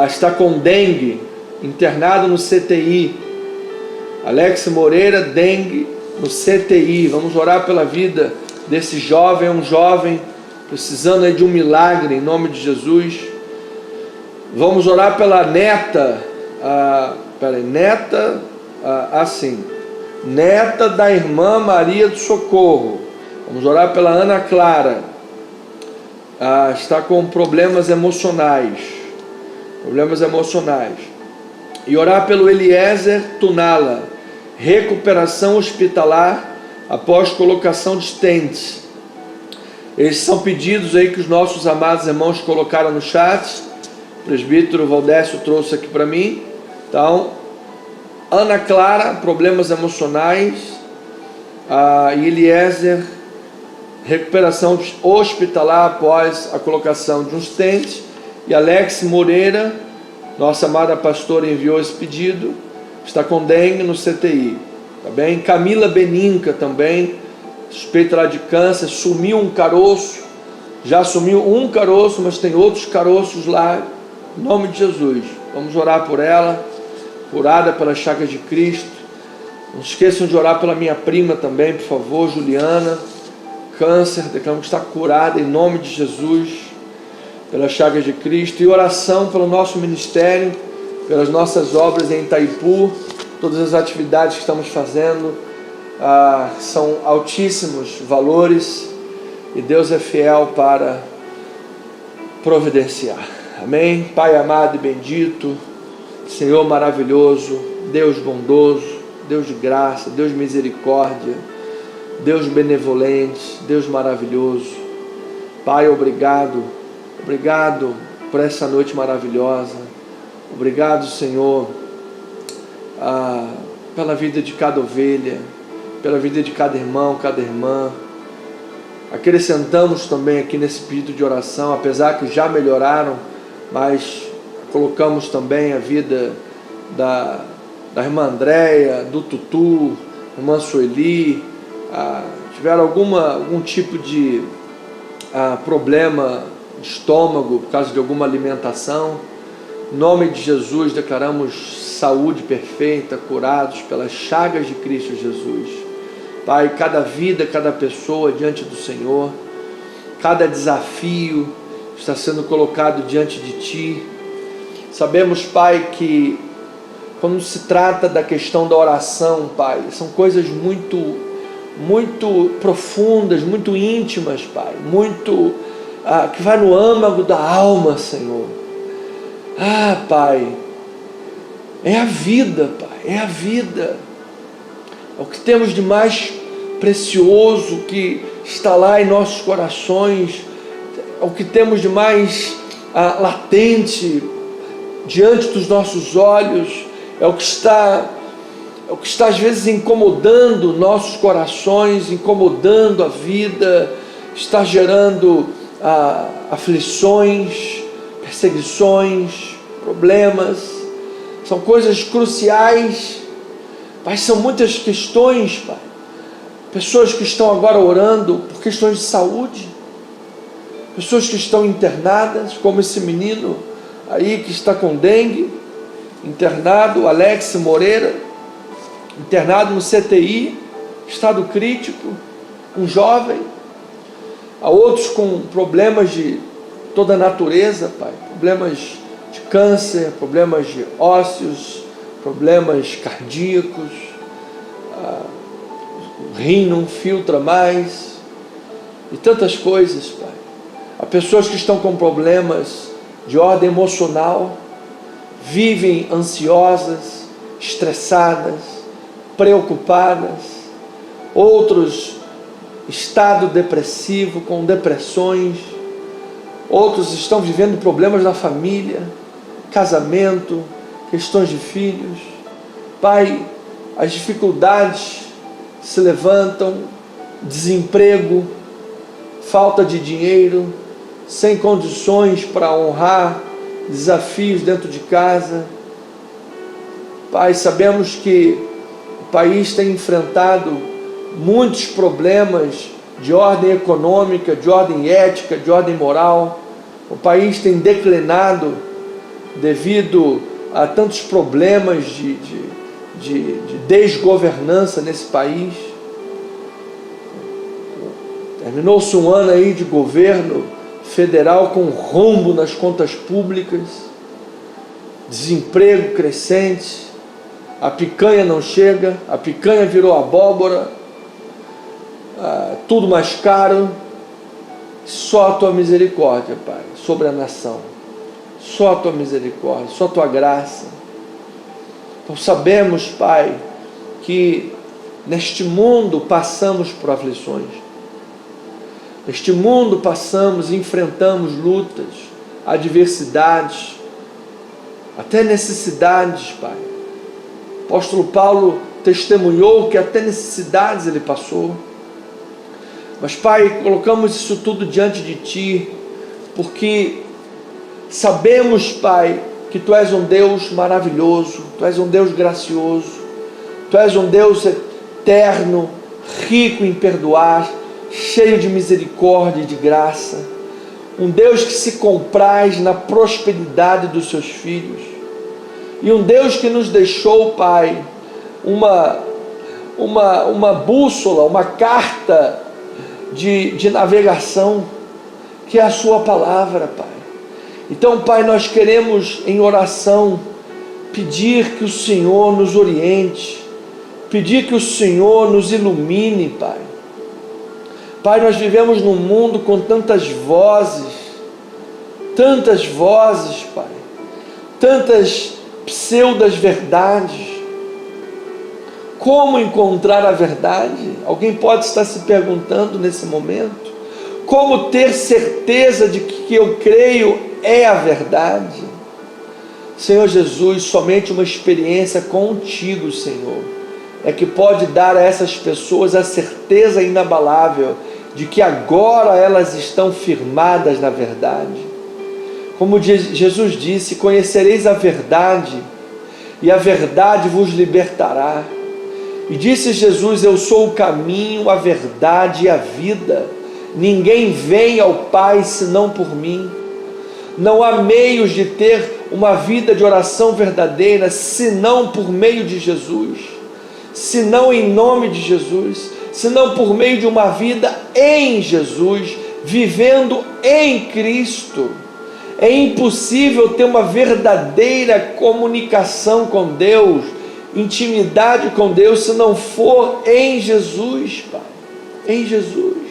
Speaker 1: Está com dengue, internado no CTI. Alex Moreira, dengue no CTI. Vamos orar pela vida desse jovem, um jovem precisando aí de um milagre, em nome de Jesus. Vamos orar pela neta, neta da irmã Maria do Socorro. Vamos orar pela Ana Clara. Está com problemas emocionais. E orar pelo Eliezer Tunala, recuperação hospitalar após colocação de stents. Esses são pedidos aí que os nossos amados irmãos colocaram no chat. O presbítero Valdécio trouxe aqui para mim. Então, Ana Clara, problemas emocionais. E Eliezer, recuperação hospitalar após a colocação de um stent. E Alex Moreira, nossa amada pastora enviou esse pedido, está com dengue no CTI, tá bem? Camila Beninca também, suspeita lá de câncer, sumiu um caroço, já sumiu um caroço, mas tem outros caroços lá, em nome de Jesus. Vamos orar por ela, curada pelas chagas de Cristo. Não esqueçam de orar pela minha prima também, por favor, Juliana, câncer, declaramos que está curada em nome de Jesus, pelas chagas de Cristo. E oração pelo nosso ministério, pelas nossas obras em Itaipu. Todas as atividades que estamos fazendo são altíssimos valores e Deus é fiel para providenciar. Amém? Pai amado e bendito, Senhor maravilhoso, Deus bondoso, Deus de graça, Deus de misericórdia, Deus benevolente, Deus maravilhoso. Pai, obrigado por essa noite maravilhosa. Obrigado, Senhor, pela vida de cada ovelha, pela vida de cada irmão, cada irmã. Acrescentamos também aqui nesse pedido de oração, apesar que já melhoraram, mas colocamos também a vida da irmã Andréia, do Tutu, irmã Sueli, tiveram algum tipo de problema de estômago por causa de alguma alimentação. Em nome de Jesus declaramos saúde perfeita, curados pelas chagas de Cristo Jesus. Pai, cada vida, cada pessoa diante do Senhor, cada desafio está sendo colocado diante de Ti. Sabemos, Pai, que quando se trata da questão da oração, Pai, são coisas muito profundas, muito íntimas, Pai, que vai no âmago da alma, Senhor. Pai, é a vida, Pai, é a vida. É o que temos de mais precioso que está lá em nossos corações, é o que temos de mais latente diante dos nossos olhos, é o que está às vezes incomodando nossos corações, incomodando a vida, está gerando aflições, perseguições, problemas. São coisas cruciais, Pai, são muitas questões, Pai. Pessoas que estão agora orando por questões de saúde, pessoas que estão internadas, como esse menino aí que está com dengue, internado, Alex Moreira, internado no CTI, estado crítico, um jovem. Há outros com problemas de toda a natureza, Pai, problemas de câncer, problemas de ósseos, problemas cardíacos. o rim não filtra mais, e tantas coisas, Pai. Há pessoas que estão com problemas de ordem emocional, vivem ansiosas, estressadas, preocupadas, outros estado depressivo, com depressões, outros estão vivendo problemas na família, casamento, questões de filhos. Pai, as dificuldades se levantam, desemprego, falta de dinheiro, sem condições para honrar desafios dentro de casa. Pai, sabemos que o país tem enfrentado muitos problemas de ordem econômica, de ordem ética, de ordem moral. O país tem declinado devido a tantos problemas de desgovernança nesse país. Terminou-se um ano aí de governo federal com rombo nas contas públicas, desemprego crescente, a picanha não chega, a picanha virou abóbora, tudo mais caro. Só a tua misericórdia, Pai, sobre a nação, só a tua misericórdia, só a tua graça. Então sabemos, Pai, que neste mundo passamos por aflições, neste mundo passamos e enfrentamos lutas, adversidades, até necessidades, Pai. O apóstolo Paulo testemunhou que até necessidades ele passou. Mas, Pai, colocamos isso tudo diante de Ti, porque sabemos, Pai, que Tu és um Deus maravilhoso, Tu és um Deus gracioso, Tu és um Deus eterno, rico em perdoar, cheio de misericórdia e de graça, um Deus que se compraz na prosperidade dos Seus filhos, e um Deus que nos deixou, Pai, uma bússola, uma carta de navegação, que é a Sua palavra, Pai. Então, Pai, nós queremos em oração pedir que o Senhor nos oriente, pedir que o Senhor nos ilumine, Pai. Pai, nós vivemos num mundo com tantas vozes, Pai, tantas pseudas verdades. Como encontrar a verdade? Alguém pode estar se perguntando nesse momento. Como ter certeza de que eu creio é a verdade? Senhor Jesus, somente uma experiência contigo, Senhor, é que pode dar a essas pessoas a certeza inabalável de que agora elas estão firmadas na verdade. Como Jesus disse: conhecereis a verdade, e a verdade vos libertará. E disse Jesus: eu sou o caminho, a verdade e a vida. Ninguém vem ao Pai senão por mim. Não há meios de ter uma vida de oração verdadeira senão por meio de Jesus, senão em nome de Jesus, senão por meio de uma vida em Jesus, vivendo em Cristo. É impossível ter uma verdadeira comunicação com Deus, intimidade com Deus, se não for em Jesus, Pai, em Jesus.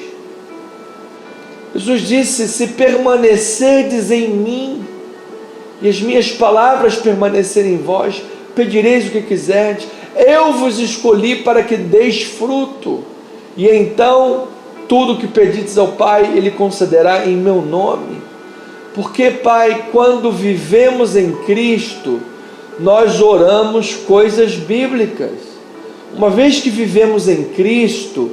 Speaker 1: Jesus disse: se permanecerdes em mim e as minhas palavras permanecerem em vós, pedireis o que quiserdes. Eu vos escolhi para que deis fruto, e então tudo o que pedides ao Pai, Ele concederá em meu nome. Porque, Pai, quando vivemos em Cristo, nós oramos coisas bíblicas. Uma vez que vivemos em Cristo,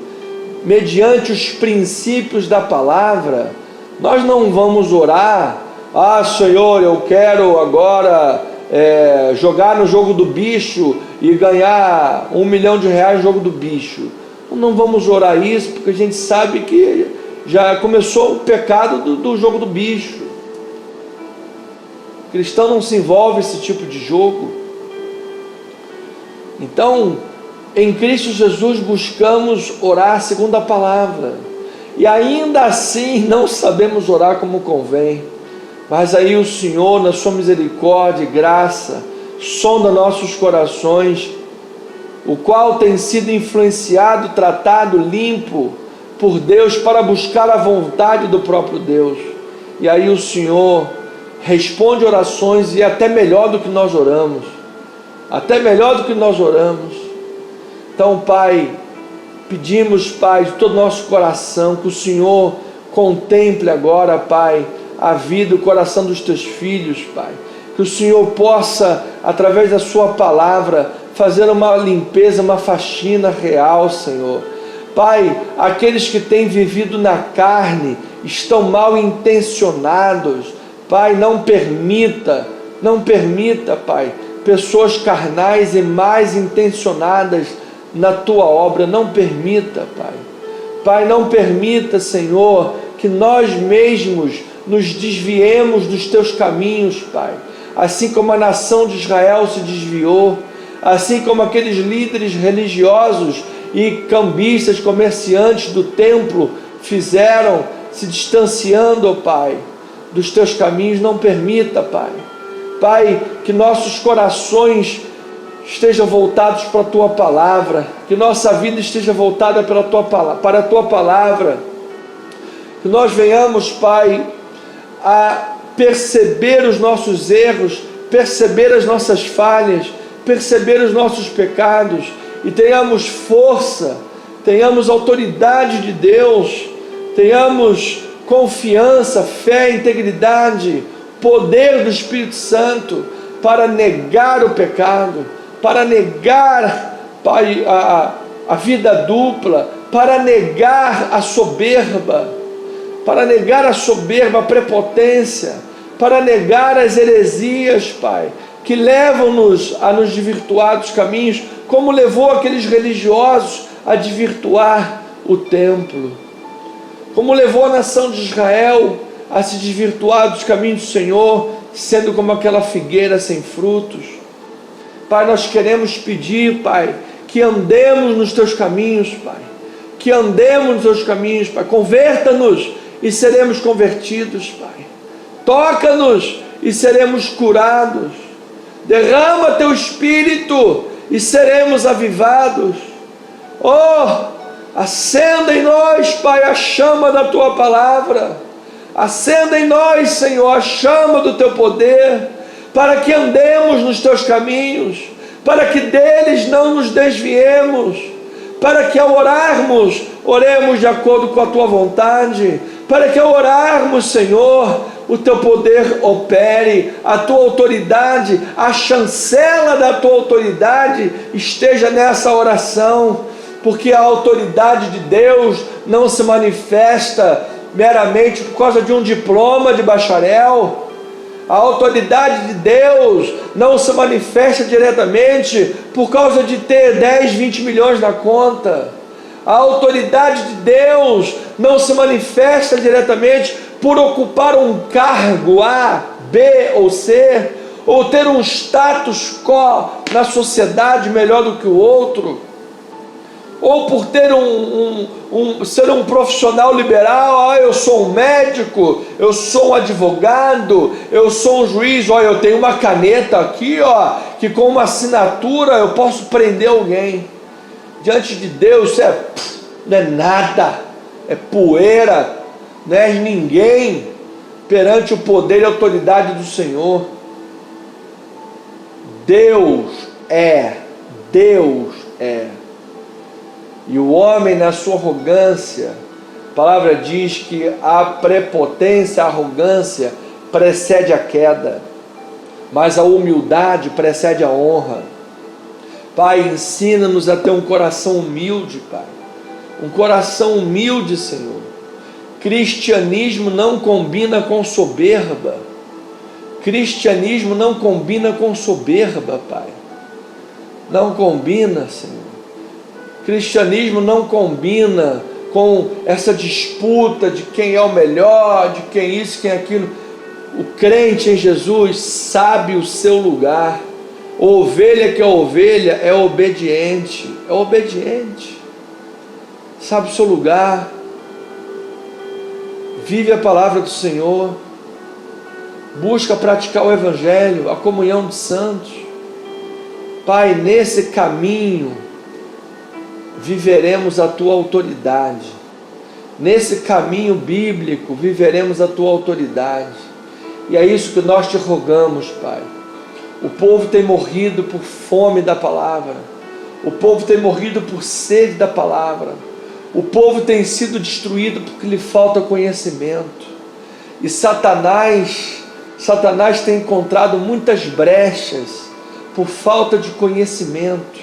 Speaker 1: mediante os princípios da palavra, nós não vamos orar: ah, Senhor, eu quero agora jogar no jogo do bicho e ganhar R$1 milhão no jogo do bicho. Não vamos orar isso, porque a gente sabe que já começou o pecado do jogo do bicho. O cristão não se envolve nesse tipo de jogo. Então, em Cristo Jesus buscamos orar segundo a palavra, e ainda assim não sabemos orar como convém. Mas aí o Senhor, na sua misericórdia e graça, sonda nossos corações, o qual tem sido influenciado, tratado, limpo por Deus para buscar a vontade do próprio Deus. E aí o Senhor responde orações e até melhor do que nós oramos. Até melhor do que nós oramos. Então, Pai, pedimos, Pai, de todo o nosso coração, que o Senhor contemple agora, Pai, a vida, o coração dos teus filhos, Pai. Que o Senhor possa, através da sua palavra, fazer uma limpeza, uma faxina real, Senhor. Pai, aqueles que têm vivido na carne, estão mal intencionados. Pai, não permita, Pai, pessoas carnais e mais intencionadas na tua obra. Não permita, Pai. Pai, não permita, Senhor, que nós mesmos nos desviemos dos teus caminhos, Pai. Assim como a nação de Israel se desviou, assim como aqueles líderes religiosos e cambistas, comerciantes do templo fizeram, se distanciando, Pai, dos teus caminhos. Não permita, Pai. Pai, que nossos corações estejam voltados para a tua palavra, que nossa vida esteja voltada para a tua palavra, que nós venhamos, Pai, a perceber os nossos erros, perceber as nossas falhas, perceber os nossos pecados, e tenhamos força, tenhamos autoridade de Deus, tenhamos confiança, fé, integridade, poder do Espírito Santo para negar o pecado, para negar, Pai, a vida dupla, para negar a soberba, a prepotência, para negar as heresias, Pai, que levam-nos a nos desvirtuar dos caminhos, como levou aqueles religiosos a desvirtuar o templo, como levou a nação de Israel a se desvirtuar dos caminhos do Senhor, sendo como aquela figueira sem frutos. Pai, nós queremos pedir, Pai, que andemos nos teus caminhos, Pai, que andemos nos teus caminhos, Pai. Converta-nos e seremos convertidos, Pai. Toca-nos e seremos curados. Derrama teu Espírito e seremos avivados. Oh, acenda em nós, Pai, a chama da tua palavra. Acenda em nós, Senhor, a chama do teu poder, para que andemos nos teus caminhos, para que deles não nos desviemos, para que ao orarmos, oremos de acordo com a tua vontade, para que ao orarmos, Senhor, o teu poder opere, a tua autoridade, a chancela da tua autoridade esteja nessa oração, porque a autoridade de Deus não se manifesta meramente por causa de um diploma de bacharel. A autoridade de Deus não se manifesta diretamente por causa de ter 10, 20 milhões na conta. A autoridade de Deus não se manifesta diretamente por ocupar um cargo A, B ou C, ou ter um status quo na sociedade melhor do que o outro, ou por ter ser um profissional liberal. Eu sou um médico, eu sou um advogado, eu sou um juiz, eu tenho uma caneta aqui, que com uma assinatura eu posso prender alguém. Diante de Deus isso não é nada, é poeira, não é ninguém perante o poder e a autoridade do Senhor. Deus é. E o homem, na sua arrogância, a palavra diz que a prepotência, a arrogância precede a queda, mas a humildade precede a honra. Pai, ensina-nos a ter um coração humilde, Pai, um coração humilde, Senhor. Cristianismo não combina com soberba. Cristianismo não combina com soberba, Pai. Não combina, Senhor. Cristianismo não combina com essa disputa de quem é o melhor, de quem isso, quem aquilo. O crente em Jesus sabe o seu lugar. A ovelha que é ovelha é obediente. É obediente. Sabe o seu lugar. Vive a palavra do Senhor. Busca praticar o Evangelho, a comunhão dos santos. Pai, nesse caminho viveremos a tua autoridade. Nesse caminho bíblico, viveremos a tua autoridade. E é isso que nós te rogamos, Pai. O povo tem morrido por fome da palavra. O povo tem morrido por sede da palavra. O povo tem sido destruído porque lhe falta conhecimento. E Satanás tem encontrado muitas brechas por falta de conhecimento.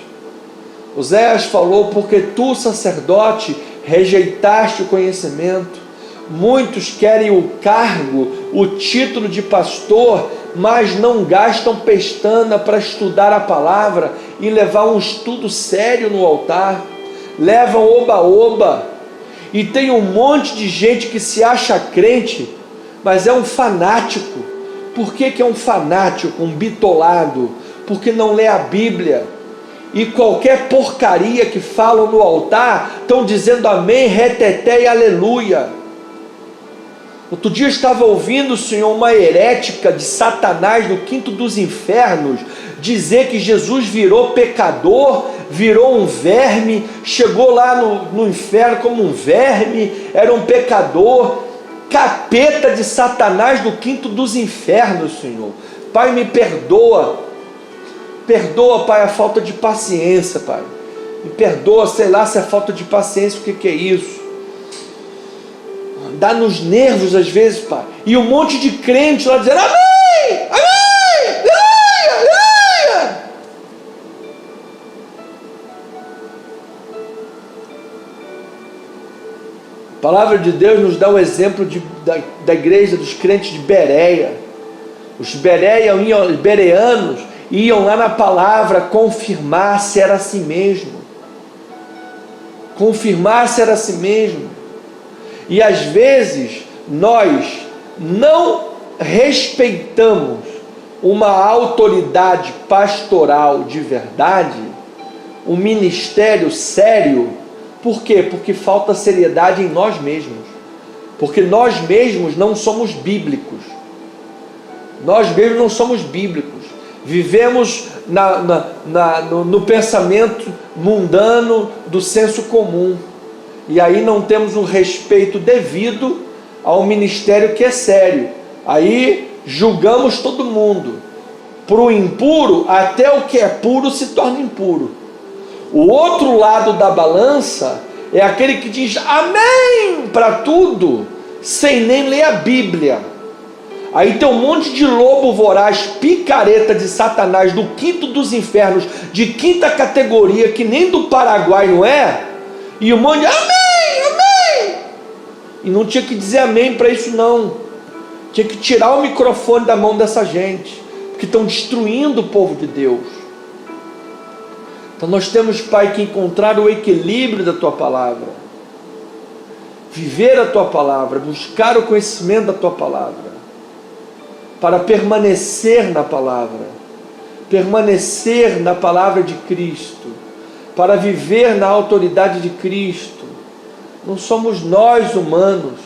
Speaker 1: Oséias falou: porque tu, sacerdote, rejeitaste o conhecimento. Muitos querem o cargo, o título de pastor, mas não gastam pestana para estudar a palavra e levar um estudo sério no altar. Levam oba-oba. E tem um monte de gente que se acha crente, mas é um fanático. Por que é um fanático, um bitolado? Porque não lê a Bíblia. E qualquer porcaria que falam no altar, estão dizendo amém, reteté e aleluia. Outro dia eu estava ouvindo, Senhor, uma herética de Satanás do quinto dos infernos, dizer que Jesus virou pecador, virou um verme, chegou lá no inferno como um verme, era um pecador, capeta de Satanás do quinto dos infernos, Senhor. Pai, me perdoa. Perdoa, Pai, a falta de paciência, Pai. Me perdoa, sei lá se é falta de paciência, o que é isso? Dá nos nervos às vezes, Pai. E um monte de crente lá dizendo amém, amém, aleluia, aleluia. A palavra de Deus nos dá o exemplo da igreja dos crentes de Bereia. Os bereanos iam lá na palavra confirmar se era assim mesmo. Confirmar se era assim mesmo. E às vezes nós não respeitamos uma autoridade pastoral de verdade, um ministério sério. Por quê? Porque falta seriedade em nós mesmos. Porque nós mesmos não somos bíblicos. Nós mesmos não somos bíblicos. Vivemos no pensamento mundano do senso comum. E aí não temos um respeito devido ao ministério que é sério. Aí julgamos todo mundo. Para o impuro, até o que é puro se torna impuro. O outro lado da balança é aquele que diz amém para tudo, sem nem ler a Bíblia. Aí tem um monte de lobo voraz, picareta de Satanás, do quinto dos infernos, de quinta categoria, que nem do Paraguai não é, e um monte de amém, amém. E não tinha que dizer amém para isso não. Tinha que tirar o microfone da mão dessa gente, porque estão destruindo o povo de Deus. Então nós temos, Pai, que encontrar o equilíbrio da Tua Palavra, viver a Tua Palavra, buscar o conhecimento da Tua Palavra, para permanecer na Palavra, permanecer na Palavra de Cristo, para viver na autoridade de Cristo. Não somos nós humanos.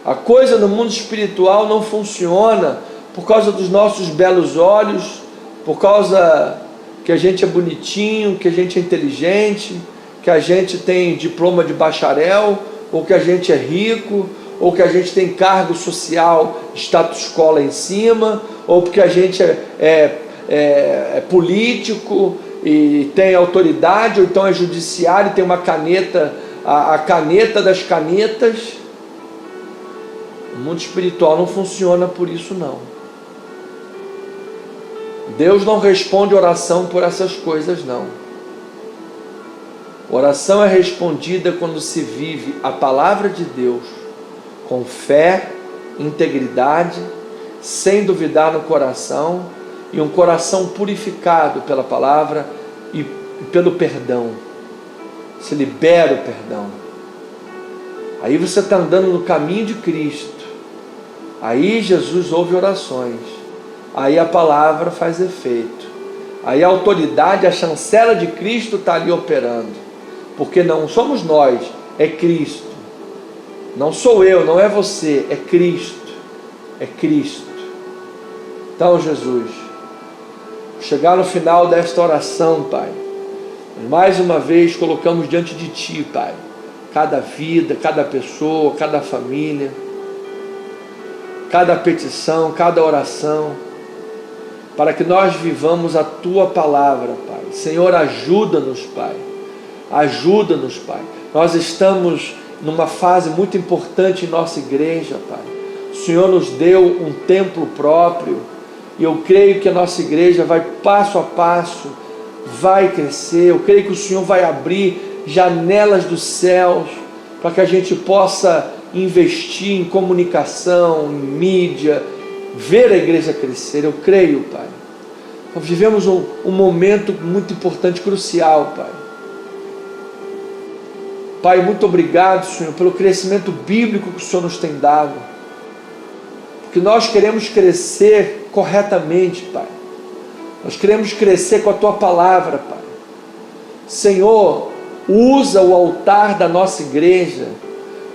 Speaker 1: A coisa no mundo espiritual não funciona por causa dos nossos belos olhos, por causa que a gente é bonitinho, que a gente é inteligente, que a gente tem diploma de bacharel, ou que a gente é rico, ou que a gente tem cargo social, status quo lá em cima, ou porque a gente é político e tem autoridade, ou então é judiciário e tem uma caneta, a caneta das canetas. O mundo espiritual não funciona por isso não. Deus não responde oração por essas coisas não. Oração é respondida quando se vive a palavra de Deus com fé, integridade, sem duvidar no coração, e um coração purificado pela palavra e pelo perdão. Se libera o perdão. Aí você está andando no caminho de Cristo. Aí Jesus ouve orações. Aí a palavra faz efeito. Aí a autoridade, a chancela de Cristo está ali operando. Porque não somos nós, é Cristo. Não sou eu, não é você, é Cristo. É Cristo. Então, Jesus, chegar no final desta oração, Pai, Mais uma vez colocamos diante de Ti, Pai, cada vida, cada pessoa, cada família, cada petição, cada oração, para que nós vivamos a Tua palavra, Pai. Senhor, ajuda-nos, Pai. Ajuda-nos, Pai. Nós estamos numa fase muito importante em nossa igreja, Pai. O Senhor nos deu um templo próprio, e eu creio que a nossa igreja vai passo a passo, vai crescer. Eu creio que o Senhor vai abrir janelas dos céus, para que a gente possa investir em comunicação, em mídia, ver a igreja crescer. Eu creio, Pai. Nós vivemos um momento muito importante, crucial, Pai. Pai, muito obrigado, Senhor, pelo crescimento bíblico que o Senhor nos tem dado. Porque nós queremos crescer corretamente, Pai. Nós queremos crescer com a Tua palavra, Pai. Senhor, usa o altar da nossa igreja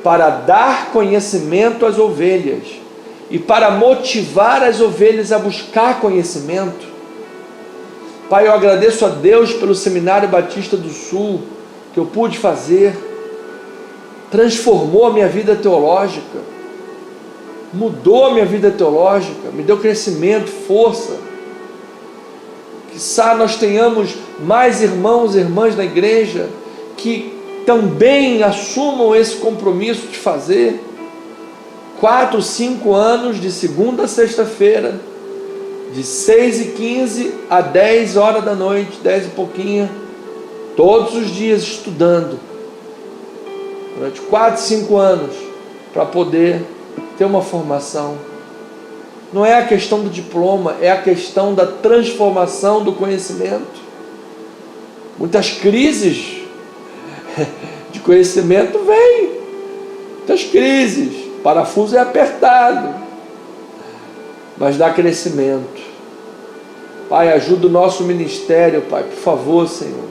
Speaker 1: para dar conhecimento às ovelhas e para motivar as ovelhas a buscar conhecimento. Pai, eu agradeço a Deus pelo Seminário Batista do Sul que eu pude fazer. Transformou a minha vida teológica, mudou a minha vida teológica, me deu crescimento, força. Quizá nós tenhamos mais irmãos e irmãs na igreja que também assumam esse compromisso de fazer 4, 5 anos, de segunda a sexta-feira, de 6h15 a 10 horas da noite, 10 e pouquinho, todos os dias estudando, durante 4, 5 anos, para poder ter uma formação. Não é a questão do diploma, é a questão da transformação do conhecimento. Muitas crises de conhecimento vêm, muitas crises, o parafuso é apertado, mas dá crescimento. Pai, ajuda o nosso ministério, Pai, por favor, Senhor.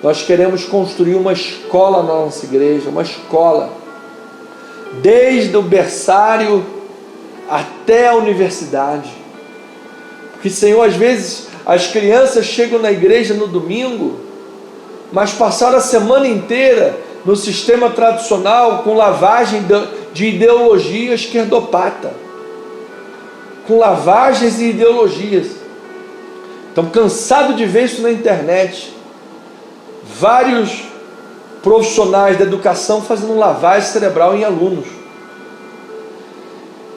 Speaker 1: Nós queremos construir uma escola na nossa igreja, uma escola, desde o berçário até a universidade. Porque, Senhor, às vezes as crianças chegam na igreja no domingo, mas passaram a semana inteira no sistema tradicional, com lavagem de ideologia esquerdopata, com lavagens e ideologias. Estão cansados de ver isso na internet. Vários profissionais da educação fazendo lavagem cerebral em alunos.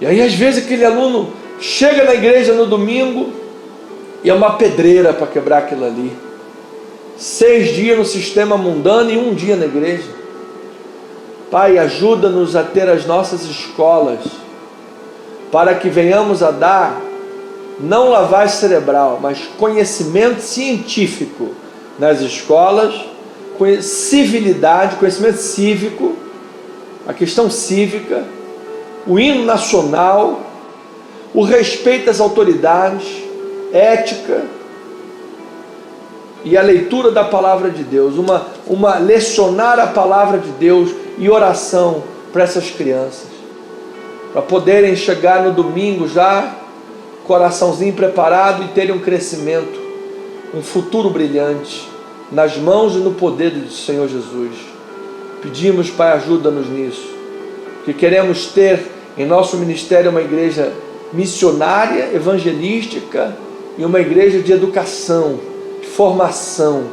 Speaker 1: E aí às vezes aquele aluno chega na igreja no domingo e é uma pedreira para quebrar aquilo ali. 6 dias no sistema mundano e 1 dia na igreja. Pai, ajuda-nos a ter as nossas escolas, para que venhamos a dar, não lavagem cerebral, mas conhecimento científico nas escolas, civilidade, conhecimento cívico, a questão cívica, o hino nacional, o respeito às autoridades, ética e a leitura da palavra de Deus, lecionar a palavra de Deus e oração para essas crianças, para poderem chegar no domingo já, coraçãozinho preparado e terem um crescimento, um futuro brilhante, nas mãos e no poder do Senhor Jesus. Pedimos, Pai, ajuda-nos nisso, que queremos ter em nosso ministério uma igreja missionária, evangelística e uma igreja de educação, de formação,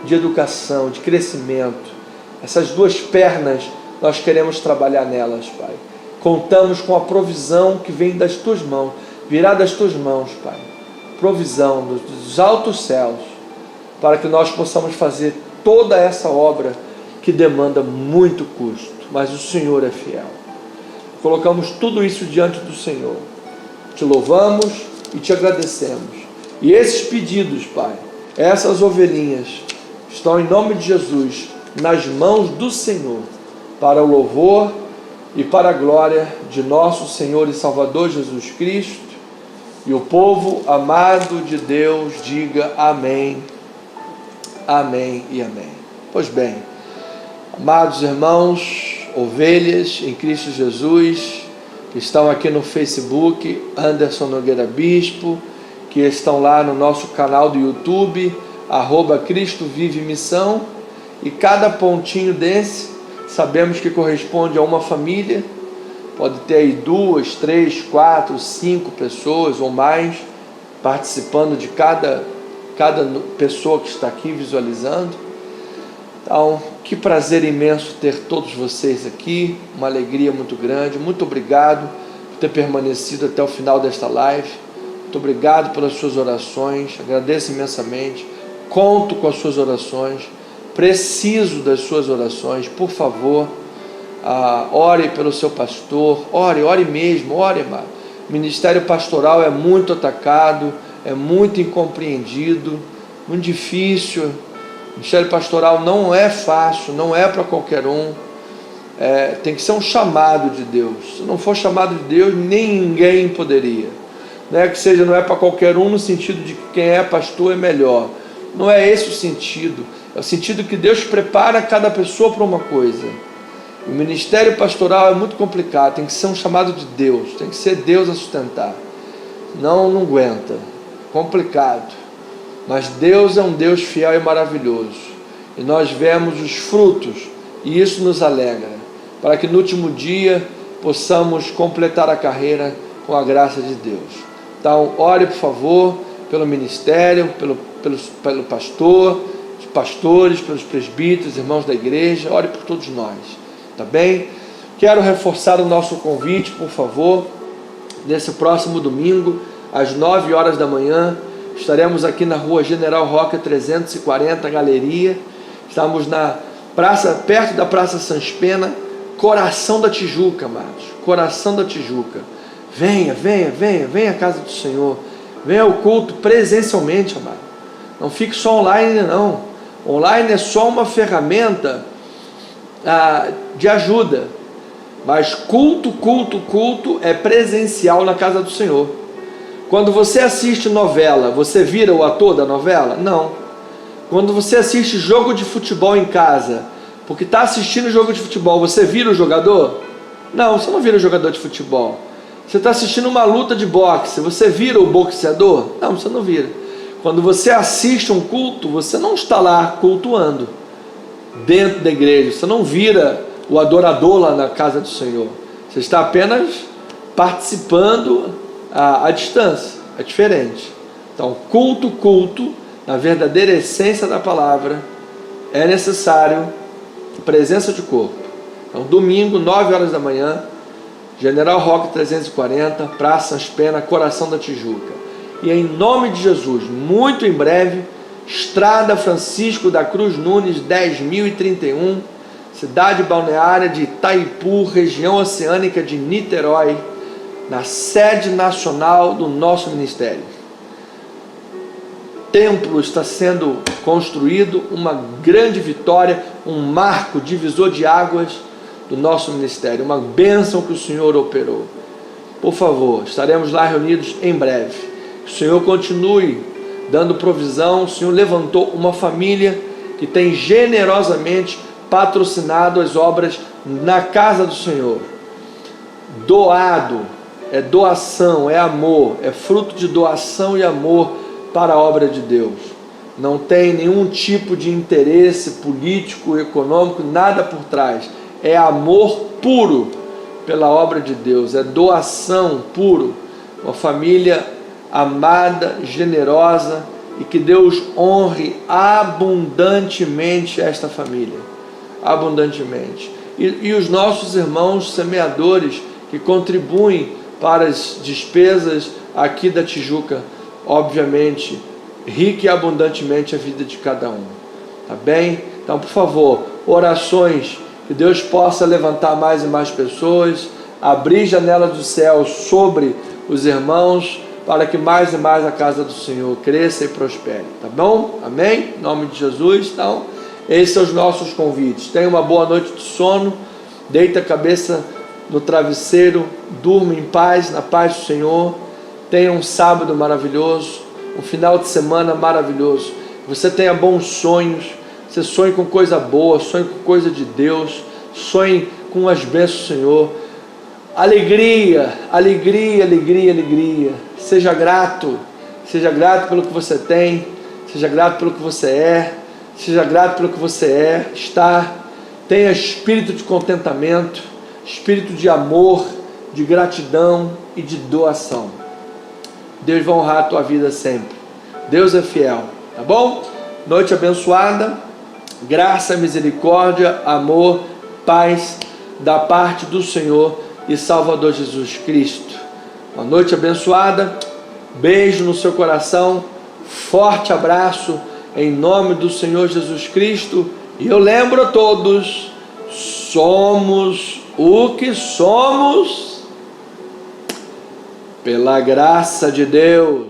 Speaker 1: de educação, de crescimento. Essas duas pernas nós queremos trabalhar nelas, Pai. Contamos com a provisão que vem das Tuas mãos, virá das Tuas mãos, Pai. Provisão dos altos céus, para que nós possamos fazer toda essa obra que demanda muito custo, mas o Senhor é fiel. Colocamos tudo isso diante do Senhor, te louvamos e te agradecemos. E esses pedidos, Pai, essas ovelhinhas, estão em nome de Jesus, nas mãos do Senhor, para o louvor e para a glória de nosso Senhor e Salvador Jesus Cristo. E o povo amado de Deus diga amém, amém e amém. Pois bem, amados irmãos, ovelhas em Cristo Jesus, que estão aqui no Facebook, Anderson Nogueira Bispo, que estão lá no nosso canal do YouTube, @Cristo Vive Missão, e cada pontinho desse sabemos que corresponde a uma família. Pode ter aí 2, 3, 4, 5 pessoas ou mais participando de cada pessoa que está aqui visualizando. Então, que prazer imenso ter todos vocês aqui, uma alegria muito grande. Muito obrigado por ter permanecido até o final desta live. Muito obrigado pelas suas orações, agradeço imensamente. Conto com as suas orações, preciso das suas orações. Por favor, ore pelo seu pastor, ore mesmo, ore, amado. O ministério pastoral é muito atacado, é muito incompreendido, muito difícil. O ministério pastoral não é fácil, não é para qualquer um. Tem que ser um chamado de Deus. Se não for chamado de Deus, ninguém poderia. Não é para qualquer um no sentido de que quem é pastor é melhor. Não é esse o sentido. É o sentido que Deus prepara cada pessoa para uma coisa. O ministério pastoral é muito complicado, tem que ser um chamado de Deus, tem que ser Deus a sustentar. Não aguenta, complicado. Mas Deus é um Deus fiel e maravilhoso. E nós vemos os frutos, e isso nos alegra, para que no último dia possamos completar a carreira com a graça de Deus. Então, ore por favor, pelo ministério, pelo pastor, os pastores, pelos presbíteros, irmãos da igreja, ore por todos nós. Tá bem? Quero reforçar o nosso convite, por favor. Nesse próximo domingo, às 9 horas da manhã, estaremos aqui na rua General Roca 340, Galeria. Estamos na praça, perto da Praça Sans Pena, coração da Tijuca, amados. Coração da Tijuca. Venha à casa do Senhor. Venha ao culto presencialmente, amado. Não fique só online, não. Online é só uma ferramenta de ajuda, mas culto é presencial na casa do Senhor. Quando você assiste novela, você vira o ator da novela? Não. Quando você assiste jogo de futebol em casa, porque está assistindo jogo de futebol, você vira o jogador? Não, você não vira o jogador de futebol. Você está assistindo uma luta de boxe, você vira o boxeador? Não, você não vira. Quando você assiste um culto, você não está lá cultuando dentro da igreja, você não vira o adorador lá na casa do Senhor, você está apenas participando à distância, é diferente. Então, culto, na verdadeira essência da palavra, é necessário presença de corpo. Então, domingo, 9 horas da manhã, General Roca 340, Praça Sans Pena, coração da Tijuca. E em nome de Jesus, muito em breve, Estrada Francisco da Cruz Nunes 10.031, cidade balneária de Itaipu, região oceânica de Niterói, na sede nacional do nosso ministério. Templo está sendo construído, uma grande vitória, um marco divisor de águas do nosso ministério, uma bênção que o Senhor operou. Por favor, estaremos lá reunidos em breve. Que o Senhor continue dando provisão. O Senhor levantou uma família que tem generosamente patrocinado as obras na casa do Senhor. Doado, é doação, é amor, é fruto de doação e amor para a obra de Deus. Não tem nenhum tipo de interesse político, econômico, nada por trás. É amor puro pela obra de Deus, é doação puro. Uma família amada, generosa, e que Deus honre abundantemente esta família, abundantemente. E os nossos irmãos semeadores que contribuem para as despesas aqui da Tijuca, obviamente, rica e abundantemente a vida de cada um, tá bem? Então, por favor, orações, que Deus possa levantar mais e mais pessoas, abrir janelas do céu sobre os irmãos, para que mais e mais a casa do Senhor cresça e prospere, tá bom? Amém? Em nome de Jesus. Então, esses são os nossos convites. Tenha uma boa noite de sono, deita a cabeça no travesseiro, durma em paz, na paz do Senhor. Tenha um sábado maravilhoso, um final de semana maravilhoso. Você tenha bons sonhos, você sonhe com coisa boa, sonhe com coisa de Deus, sonhe com as bênçãos do Senhor. Alegria, alegria, alegria, alegria. Seja grato pelo que você tem, Seja grato pelo que você é. Seja grato pelo que você está. Tenha espírito de contentamento, espírito de amor, de gratidão e de doação. Deus vai honrar a tua vida sempre. Deus é fiel, tá bom? Noite abençoada. Graça, misericórdia, amor, paz da parte do Senhor e Salvador Jesus Cristo. Uma noite abençoada. Beijo no seu coração. Forte abraço em nome do Senhor Jesus Cristo. E eu lembro a todos, somos o que somos pela graça de Deus.